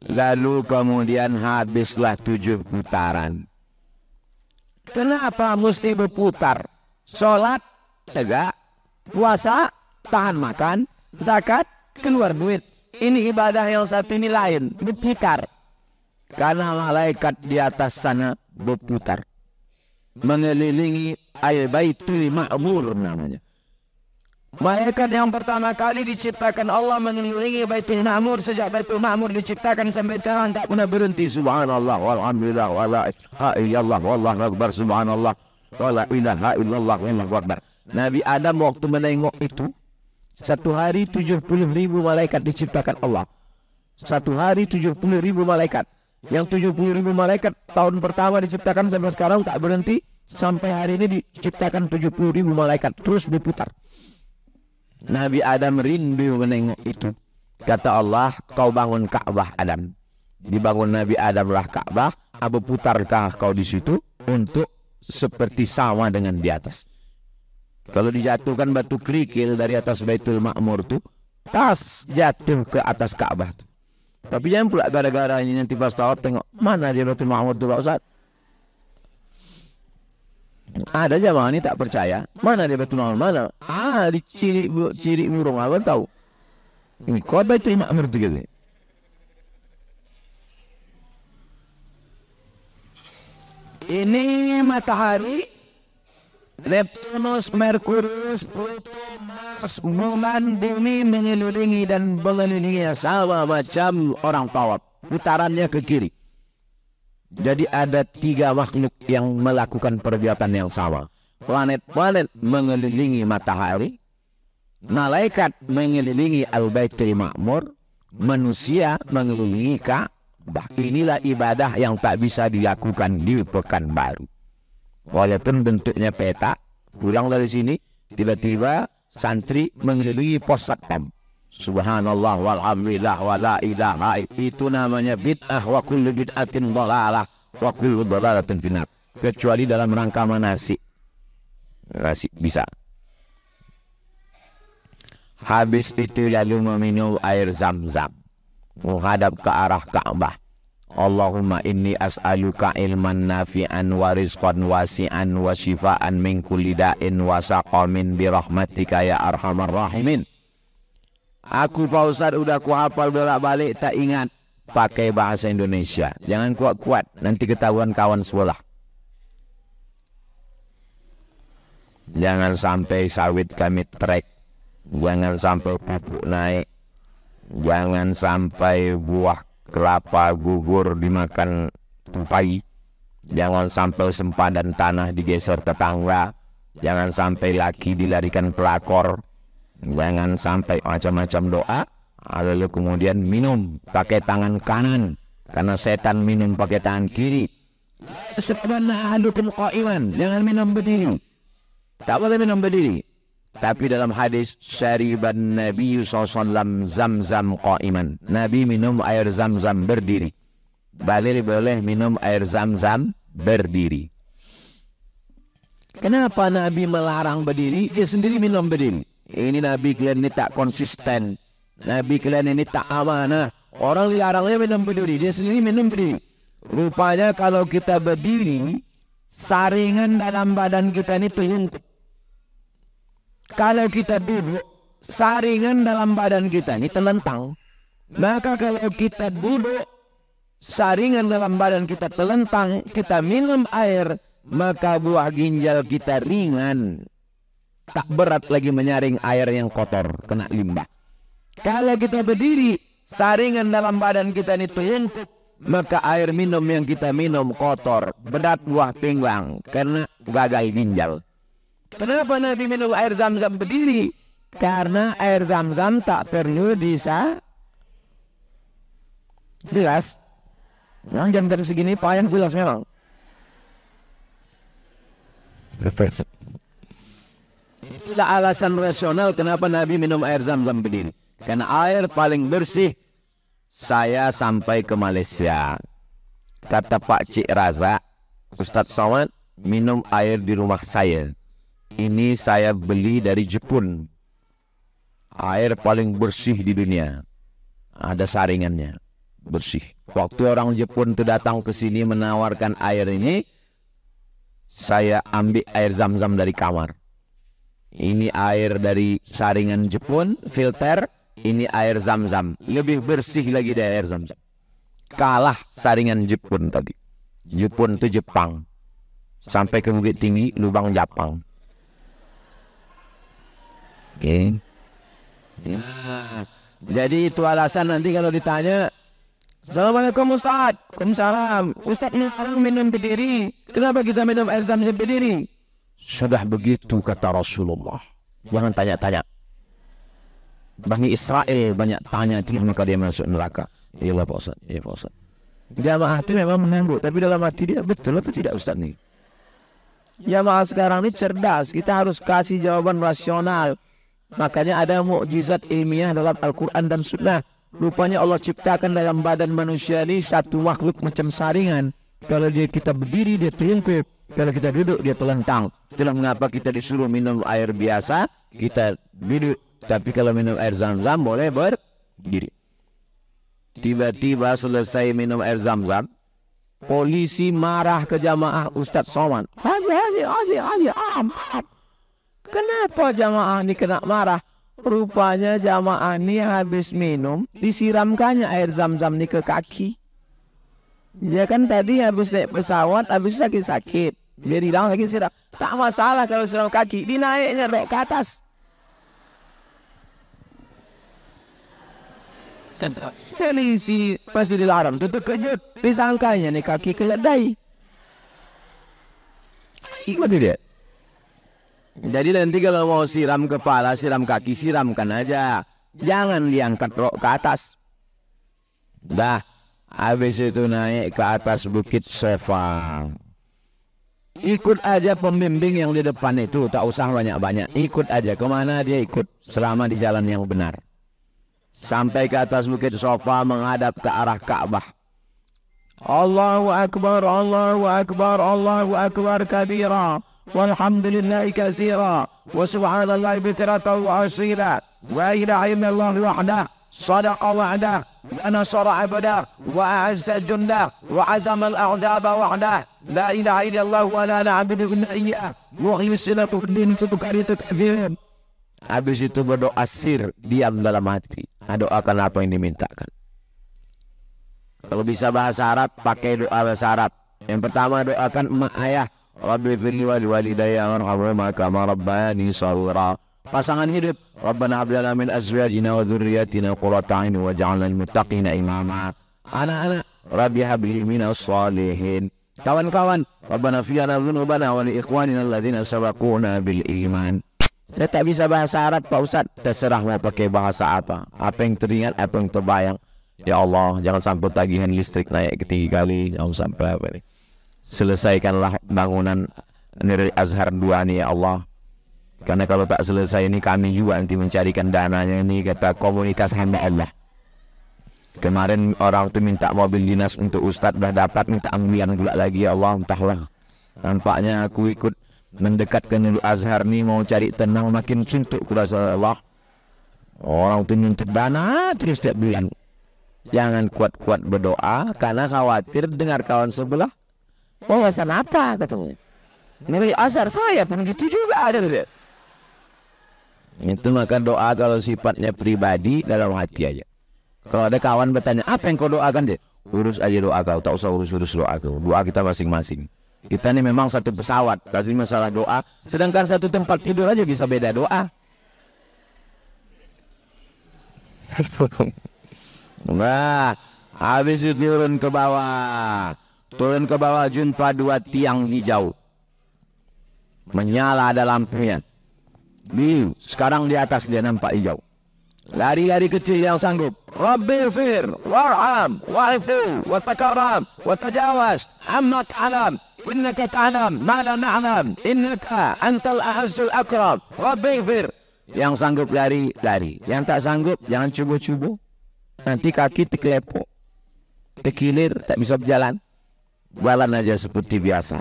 Lalu kemudian habislah 7 putaran. Kenapa mesti berputar? Sholat tegak, puasa tahan makan, zakat keluar duit. Ini ibadah yang satu ini lain, berputar. Karena malaikat di atas sana berputar, mengelilingi al-baitul ma'mur namanya. Malaikat yang pertama kali diciptakan Allah mengelilingi Baitul Ma'mur. Sejak Baitul Ma'mur diciptakan sampai sekarang tak pernah berhenti. Subhanallah walhamdulillah wa la ilaha illallah wallahu akbar. Subhanallah wa la ilaha illallah wallahu akbar. Nabi Adam waktu menengok itu, satu hari 70.000 malaikat diciptakan Allah. Satu hari 70.000 malaikat. Yang 70.000 malaikat tahun pertama diciptakan sampai sekarang tak berhenti. Sampai hari ini diciptakan 70.000 malaikat terus berputar. Nabi Adam rindu menengok itu. Kata Allah, kau bangun Ka'bah Adam. Dibangun Nabi Adam lah Ka'bah. Apa putarkah kau di situ untuk seperti sama dengan di atas. Kalau dijatuhkan batu kerikil dari atas Baitul Ma'mur itu, tas jatuh ke atas Ka'bah itu. Tapi jangan pula gara-gara ini nanti pas tawaf tengok mana dia Baitul Ma'mur itu Pak Ustaz. Ada jamaah ini tak percaya. Mana dia Baitul Ma'mur? Mana? Di ciri burung apa tahu? Ini kod Baitul Ma'mur itu gitu. Ini matahari, Neptunus, Merkurius, Pluto, Mars, bulan, bumi mengelilingi dan mengelilinginya sama macam orang tawaf. Putarannya ke kiri. Jadi ada 3 makhluk yang melakukan perbuatan yang sama. Planet-planet mengelilingi matahari. Malaikat mengelilingi Al-Baitul Ma'mur, manusia mengelilingi Ka'bah. Inilah ibadah yang tak bisa dilakukan di Pekanbaru. Walaupun bentuknya peta, pulang dari sini, tiba-tiba santri mengelilingi pos satpam. Subhanallah walhamdulillah wa la ilaha illallah. Itu namanya bid'ah, wa kullu bid'atin dhalalah wa kullu dhalalatin finnar. Kecuali dalam rangka manasik. Nasi bisa. Habis itu lalu meminum air Zam-Zam, menghadap ke arah Ka'bah. Allahumma inni as'aluka ilman nafi'an wa rizqan wasi'an wa shifa'an min kulli da'in wa saqamin birahmatika ya arhamar rahimin. Aku Pak Ustaz udah kuhafal bolak-balik tak ingat. Pakai bahasa Indonesia. Jangan kuat-kuat, nanti ketahuan kawan sekolah. Jangan sampai sawit kami trek. Jangan sampai pupuk naik. Jangan sampai buah kelapa gugur dimakan tupai. Jangan sampai sempadan tanah digeser tetangga. Jangan sampai laki dilarikan pelakor. Jangan sampai macam-macam doa. Lalu kemudian minum pakai tangan kanan. Karena setan minum pakai tangan kiri. Sebenarnya ahadukum qa'iman. Jangan minum berdiri. Tak boleh minum berdiri. Tapi dalam hadis syariban Nabi SAW Zam-Zam qa'iman. Nabi minum air Zam-Zam berdiri. Boleh minum air Zam-Zam berdiri. Kenapa Nabi melarang berdiri? Dia sendiri minum berdiri. Ini Nabi kalian ini tak konsisten. Nabi kalian ini tak amanah. Orang dilarangnya minum berdiri. Dia sendiri minum berdiri. Rupanya kalau kita berdiri, saringan dalam badan kita ini terhimpit. Kalau kita duduk, saringan dalam badan kita ini terlentang. Maka kalau kita duduk, saringan dalam badan kita terlentang, kita minum air, maka buah ginjal kita ringan. Tak berat lagi menyaring air yang kotor, kena limbah. Kalau kita berdiri, saringan dalam badan kita ini terhimpit, maka air minum yang kita minum kotor, berat buah pinggang, karena gagal ginjal. Kenapa Nabi minum air Zam-Zam berdiri? Karena air Zam-Zam tak perlu jelas. Yang jam dari segini payah jelas memang. Itulah alasan rasional kenapa Nabi minum air Zam-Zam berdiri. Karena air paling bersih. Saya sampai ke Malaysia. Kata Pak Cik Razak, Ustaz Somad, minum air di rumah saya. Ini saya beli dari Jepun. Air paling bersih di dunia. Ada saringannya. Bersih. Waktu orang Jepun itu datang ke sini menawarkan air ini, saya ambil air Zam-Zam dari kamar. Ini air dari saringan Jepun, filter. Ini air Zam-Zam. Lebih bersih lagi dari air Zam-Zam. Kalah saringan Jepun tadi. Jepun itu Jepang. Sampai ke Bukit Tinggi, lubang Japang. Oke. Nah, jadi itu alasan nanti kalau ditanya, Assalamualaikum Ustaz. Waalaikumsalam. Ustaz ini orang minum berdiri. Kenapa kita minum air Zam-Zam berdiri? Sudah begitu kata Rasulullah. Jangan tanya-tanya. Bani Israel banyak tanya, maka dia masuk neraka. Iya Pak Ustaz. Iya Pak Ustaz. Jamaah itu memang mengangguk, tapi dalam hati dia betul atau tidak Ustaz nih? Jamaah sekarang ini cerdas. Kita harus kasih jawaban rasional. Makanya ada mukjizat ilmiah dalam Al-Quran dan Sunnah. Rupanya Allah ciptakan dalam badan manusia ini satu makhluk macam saringan. Kalau kita berdiri, dia terhimpit. Kalau kita duduk, dia terlentang. Itulah mengapa kita disuruh minum air biasa, kita duduk. Tapi kalau minum air Zam-Zam, boleh berdiri. Tiba-tiba selesai minum air Zam-Zam, polisi marah ke jamaah Ustaz Somad. Haji, kenapa jamaah ini kena marah? Rupanya jamaah ini habis minum, disiramkannya air Zam-Zam ini ke kaki. Dia kan tadi habis naik pesawat, habis sakit-sakit. Dia hilang lagi siram. Tak masalah kalau siram kaki, dinaiknya naik ke atas. Polisi pasti dilarang, itu terkejut. Disangkanya nih kaki keledai. Gimana dia? Jadi nanti kalau mau siram kepala, siram kaki, siramkan aja. Jangan diangkat rok ke atas. Dah, habis itu naik ke atas bukit Safa. Ikut aja pembimbing yang di depan itu, tak usah banyak-banyak. Ikut aja, kemana dia ikut, selama di jalan yang benar. Sampai ke atas bukit Safa menghadap ke arah Ka'bah. Allahu Akbar, Allahu Akbar, Allahu Akbar kabira. Walhamdulillahi katsira. Wa subhanallahi bitratan wa asira. Wa ilaha illallah wahdah. Sadaqa wa'dah. Wa nasara abdah. Wa a'azza jundah. Wa azama al-a'zaba wahdah. La ilaha illallah wa la na'budu illa iyyah. Wa khilsatu din tukari takbir. Habis itu berdoa sir, diam dalam hati. Doakan apa yang dimintakan. Kalau bisa bahasa Arab, pakai doa bahasa Arab. Yang pertama doakan emak ayah. Rabbi firli wali walidayya warhamhuma kama rabbayani shaghira. Pasangan hidup, Rabbana hab lana min azwajina wa dzurriyyatina qurrata a'yun waj'alna lil muttaqina imama. Anak-anak, Rabbi hab li minas shalihin. Kawan-kawan, Rabbana ighfir lana dzunubana wa li ikhwanina alladziina sabaquna bil iman. Saya tak bisa bahasa Arab, Pak Ustaz. Terserah mau pakai bahasa apa. Apa yang teringat, apa yang terbayang. Ya Allah, jangan sampai tagihan listrik naik ke tinggi kali. Jangan sampai apa ini. Selesaikanlah bangunan Nurul Azhar 2 ini ya Allah. Karena kalau tak selesai ini kami juga nanti mencarikan dananya ini, kata komunitas hamba Allah. Kemarin orang itu minta mobil dinas untuk Ustadz, dah dapat, minta ambilan pula lagi ya Allah. Entahlah, nampaknya aku ikut mendekat ke Nurul Azhar ni mau cari tenang, makin suntuk kurasa Allah. Orang itu nuntut dana terus setiap bulan. Jangan kuat-kuat berdoa karena khawatir dengar kawan sebelah. Wawasan apa katanya? Nurul Azhar saya pun gitu juga ada dia. Itu maka doa kalau sifatnya pribadi dalam hati aja. Kalau ada kawan bertanya, apa yang kau doakan deh? Urus aja doa kau, tak usah urus-urus doa kau. Doa kita masing-masing. Kita ini memang satu pesawat, tapi masalah doa. Sedangkan satu tempat tidur aja bisa beda doa. Nah, habis itu turun ke bawah. Turun ke bawah jumpa 2 tiang hijau. Menyala ada lampunya. Sekarang di atas dia nampak hijau. Lari-lari kecil yang sanggup. Rabbi fir, warham, wa'fu, wa takarram, wa tajawaz, amma ta'lam, innaka ta'lam, ma la na'lam, innaka antal a'azzul akram, Rabbi fir. Yang sanggup lari, lari. Yang tak sanggup, jangan cubu-cubu. Nanti kaki terkelepok, terkilir, tak bisa berjalan. Jalan aja seperti biasa.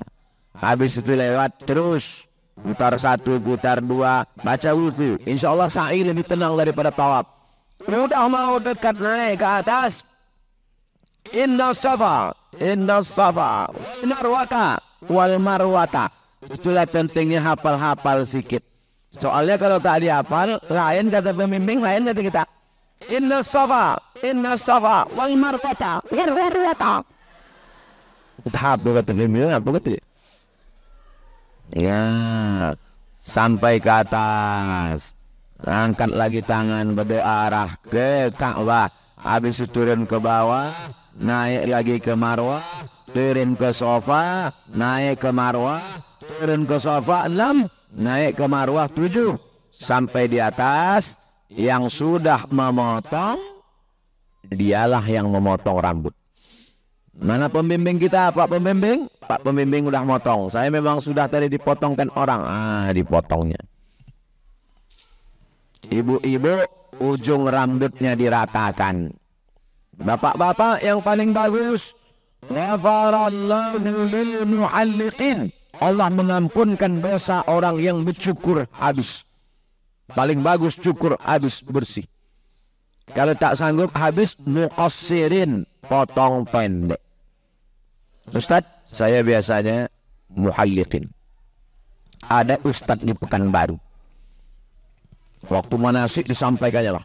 Habis itu lewat terus. Putar 1, putar 2, baca wudu. InsyaAllah sa'i lebih tenang daripada tawaf. Sudah mau dekat naik ke atas. Inna safa wal marwata wal marwata. Itulah pentingnya hafal-hafal sikit. Soalnya kalau tak dihafal, lain kata pembimbing, lain kata kita. Inna safa wal marwata wal marwata. Tahap kata pembimbing, apa kata dia? Ya, sampai ke atas. Angkat lagi tangan berdoa arah ke Ka'bah. Habis itu turun ke bawah, naik lagi ke Marwah, turun ke Safa, naik ke Marwah, turun ke Safa 6, naik ke Marwah 7. Sampai di atas, yang sudah memotong, dialah yang memotong rambut. Mana pembimbing kita, Pak Pembimbing? Pak Pembimbing udah motong. Saya memang sudah tadi dipotongkan orang. Dipotongnya. Ibu-ibu, ujung rambutnya diratakan. Bapak-bapak yang paling bagus. Ghafarallahu lil muhalliqin. Allah mengampunkan dosa orang yang bercukur habis. Paling bagus cukur habis bersih. Kalau tak sanggup habis, muqassirin, potong pendek. Ustaz, saya biasanya muhalliqin. Ada ustaz di Pekanbaru. Waktu manasik disampaikannya lah.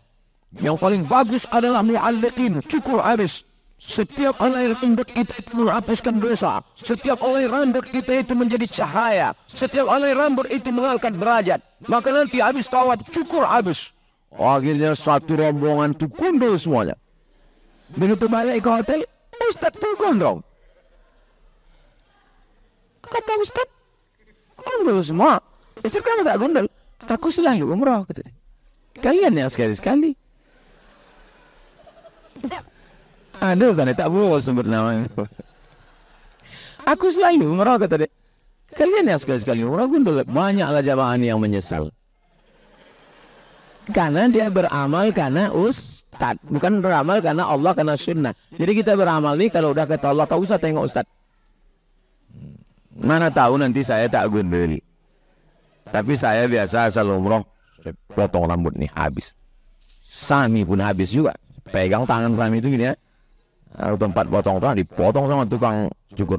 Yang paling bagus adalah muhalliqin, cukur habis. Setiap helai rambut kita itu menghapuskan dosa. Setiap helai rambut kita itu menjadi cahaya. Setiap helai rambut itu mengangkat derajat. Maka nanti habis tawaf, cukur habis. Akhirnya satu rombongan itu kundul semuanya. Begitu balik ke hotel, Ustaz itu gondrong. Kata Ustaz, kundul semua. Ustaz kamu tak gondol? Aku selalu umrah, kata dia. Kalian yang sekali-sekali. Ada Ustaz, tak boleh sebut nama. Aku selalu umrah, kata dia. Kalian yang sekali-sekali umrah gondol. Banyaklah jamaah yang menyesal. Karena dia beramal karena ustaz. Bukan beramal karena Allah, karena sunnah. Jadi kita beramal ni kalau udah kata Allah, tak usah tengok ustaz. Mana tahu nanti saya tak gondol. Tapi saya biasa asal umroh, potong rambut nih habis. Sami pun habis juga. Pegang tangan Sami itu gini ya. Tempat potong tangan dipotong sama tukang cukur.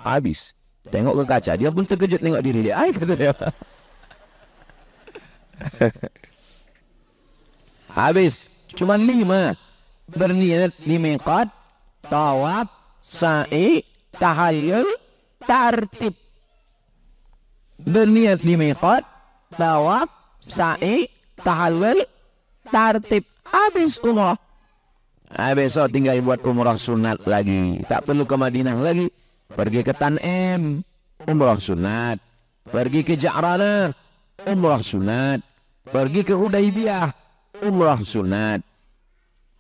Habis. Tengok ke kaca, dia pun terkejut tengok diri dia. Ay, kata dia. Habis. Cuma 5. Berniat di miqat, tawaf, sa'i, tahallul, tartib. Berniat di miqat, tawaf, sa'i, tahallul, tartib. Habis umrah. Besok tinggal buat umrah sunat lagi. Tak perlu ke Madinah lagi. Pergi ke Tanim, umrah sunat. Pergi ke Ja'ranah, umrah sunat. Pergi ke Hudaybiyah, umrah sunat.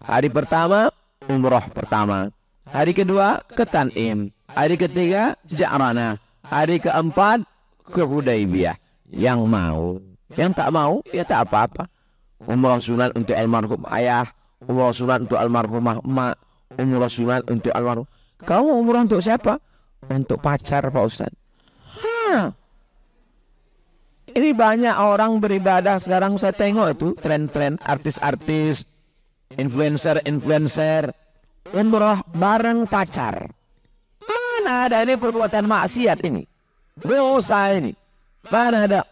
Hari pertama, umrah pertama. Hari kedua, ke Tanim. Hari ketiga, Ja'ranah. Hari keempat, ke Hudaybiyah. Yang mau. Yang tak mau, ya tak apa-apa. Umrah sunat untuk almarhum ayah. Umrah sunat untuk almarhumah emak. Umrah sunat untuk almarhum. Kamu umrah untuk siapa? Untuk pacar, Pak Ustaz. Ini banyak orang beribadah sekarang, saya tengok itu tren-tren artis-artis, influencer, umrah bareng pacar. Mana ada ini perbuatan maksiat ini? Dosa ini. Mana ada?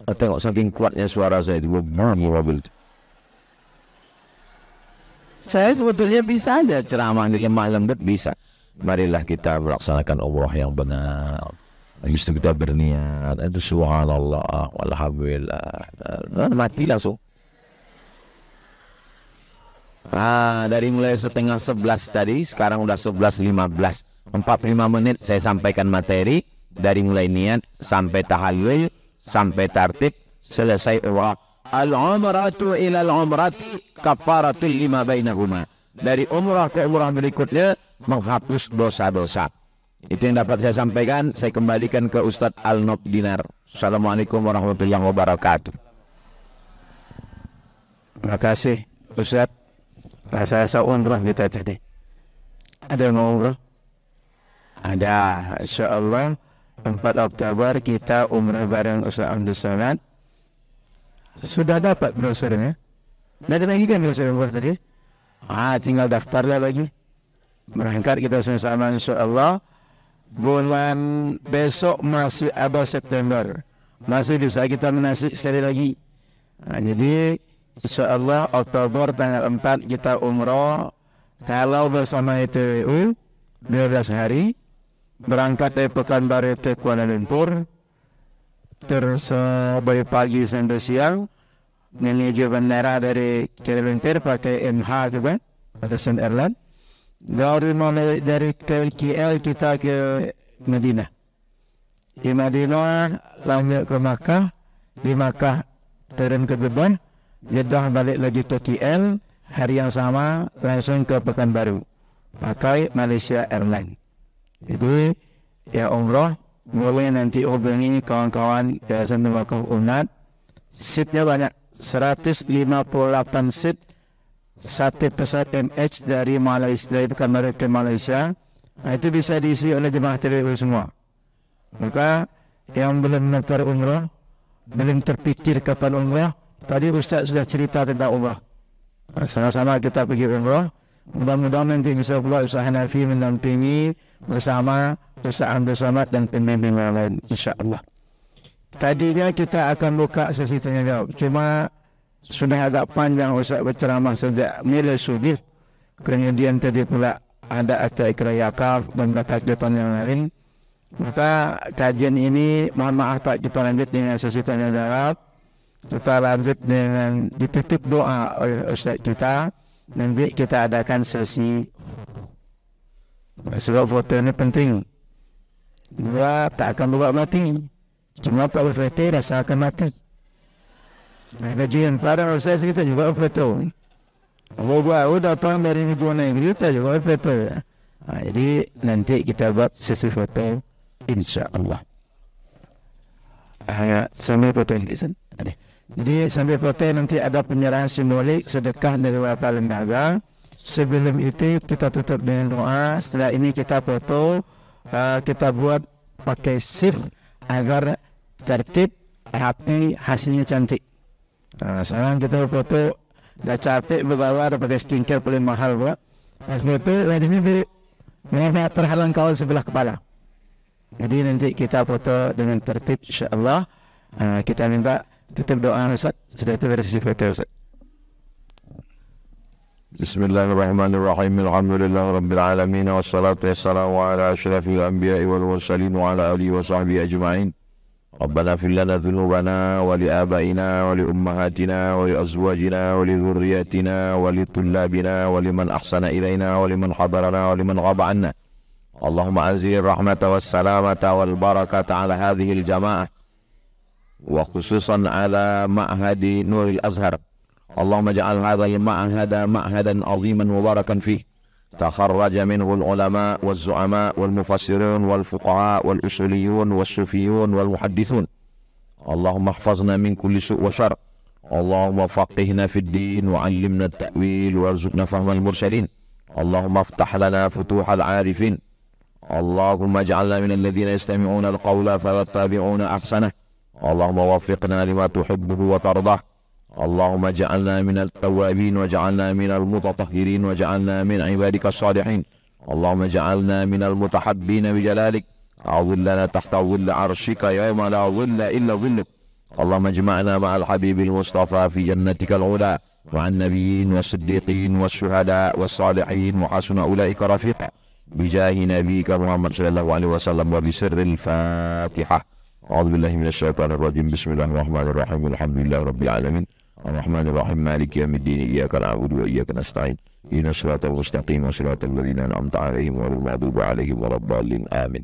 Tengok saking kuatnya suara saya itu. Saya sebetulnya bisa aja ceramah di malam bisa. Marilah kita melaksanakan umrah yang benar. Habis itu kita berniat. Itu subhanallah, walhamdulillah. Mati langsung. Dari mulai setengah 11 tadi, sekarang udah 11.15. 45 menit saya sampaikan materi. Dari mulai niat, sampai tahallul, sampai tartib, selesai umrah. Al-umratu ila al-umrati kafaratul lima bainahuma. Dari umrah ke umrah berikutnya menghapus dosa-dosa. Itu yang dapat saya sampaikan. Saya kembalikan ke Ustaz Al-Nob Dinar. Assalamualaikum warahmatullahi wabarakatuh. Terima kasih Ustaz. Rasa umrah kita tadi. Ada umrah? Ada. InsyaAllah 4 Oktober kita umrah bareng Ustaz Abdul Somad. Sudah dapat brosurnya. Dah dibagikan brosur umrah tadi. Tinggal daftarlah lagi. Berangkat kita sama-sama insyaAllah. Bulan besok masih ada September. Masih bisa kita menasih sekali lagi. Jadi insyaAllah Oktober tanggal 4 kita umrah. Kalau bersama ITWU 12 hari. Berangkat dari Pekanbaru ke Kuala Lumpur. Terus dari pagi sampai siang menuju bandara dari Kuala Lumpur pakai MH juga, Atasan Airline. Dari KL kita ke Madinah. Di Madinah lanjut ke Makkah. Di Makkah turun ke Jeddah. Jeddah balik lagi ke KL. Hari yang sama langsung ke Pekanbaru pakai Malaysia Airline. Jadi ya umrah boleh nanti hubungi kawan-kawan Yayasan Tawakal Umat. Seatnya banyak, 158 seat. Satu pesawat MH dari Malaysia, dari Pekanbaru ke Malaysia. Itu bisa diisi oleh jemaah TWU semua. Maka yang belum mendaftar umrah, belum terpikir kapan umrah, tadi Ustaz sudah cerita tentang umrah. Sama-sama kita pergi umrah. Mudah-mudahan nanti bisa pula usaha Nafi mendampingi bersama Ustaz Abdul Somad dan pemimpin yang lain, insyaAllah. Tadinya kita akan buka sesi tanya jawab. Cuma sudah agak panjang Ustaz berceramah sejak mulai subuh. Kemudian tadi pula ada acara ikrayakaf dan kegiatan yang lain. Maka kajian ini mohon maaf tak kita lanjut dengan sesi tanya jawab. Kita lanjut dengan ditutup doa oleh Ustaz kita. Nanti kita adakan sesi sebab foto ini penting. Dua tak akan lupa mati. Cuma Pak Bufete rasakan mati. Kajian para proses kita juga betul. Udah datang dari negara kita juga betul. Jadi nanti kita buat sesuatu insya-Allah. Sambil foto ini ada. Jadi sambil foto nanti ada penyerahan simbolik sedekah dari beberapa lembaga. Sebelum itu kita tutup dengan doa. Setelah ini kita foto, kita buat pakai shift agar tertib, rapi, hasilnya cantik. Sekarang kita foto, dah capek berbawa, dah pakai skincare paling mahal buat. Pas foto, di sini memang terhalang kawan sebelah kepala. Jadi nanti kita foto dengan tertib, insya-Allah. Kita minta tutup doa Ustaz. Sudah itu versi foto Ustaz. Bismillahirrahmanirrahim. Alhamdulillah Rabbil Alamin. Wassalatu wassalamu ala ashrafil anbiya'i wal mursalin wa ala alihi wa sahbihi ajma'in. ربنا اغفر لنا ذنوبنا ولآبائنا ولأمهاتنا ولأزواجنا ولذرياتنا ولطلابنا ولمن أحسن إلينا ولمن حضرنا ولمن غاب عنا. اللهم أنزل الرحمة والسلامة والبركة على هذه الجماعة وخصوصا على معهد نور الأزهر. اللهم اجعل هذا المعهد معهدا عظيما مباركا فيه تخرج منه العلماء والزعماء والمفسرون والفقهاء والأصوليون والصوفيون والمحدثون. اللهم احفظنا من كل سوء وشر. اللهم فقهنا في الدين وعلمنا التأويل وارزقنا فهم المرسلين. اللهم افتح لنا فتوح العارفين. اللهم اجعلنا من الذين يستمعون القول فيتبعون أحسنه. اللهم وفقنا لما تحبه وترضاه. اللهم اجعلنا من التوابين واجعلنا من المتطهرين واجعلنا من عبادك الصالحين. اللهم اجعلنا من المتحبين بجلالك. أظلنا تحت ظل عرشك يوم لا ظل إلا ظلك. اللهم اجمعنا مع الحبيب المصطفى في جنتك العلى مع النبيين والصديقين والشهداء والصالحين وحسن أولئك رفيقا بجاه نبيك محمد صلى الله عليه وسلم وبسر الفاتحة. أعوذ بالله من الشيطان الرجيم. بسم الله الرحمن الرحيم. الحمد لله رب العالمين الرحمن الرحيم مالك يوم الدين إياك نعبد وإياك نستعين اهدنا الصراط المستقيم صراط الذين أنعمت عليهم غير المغضوب عليهم ولا الضالين آمين.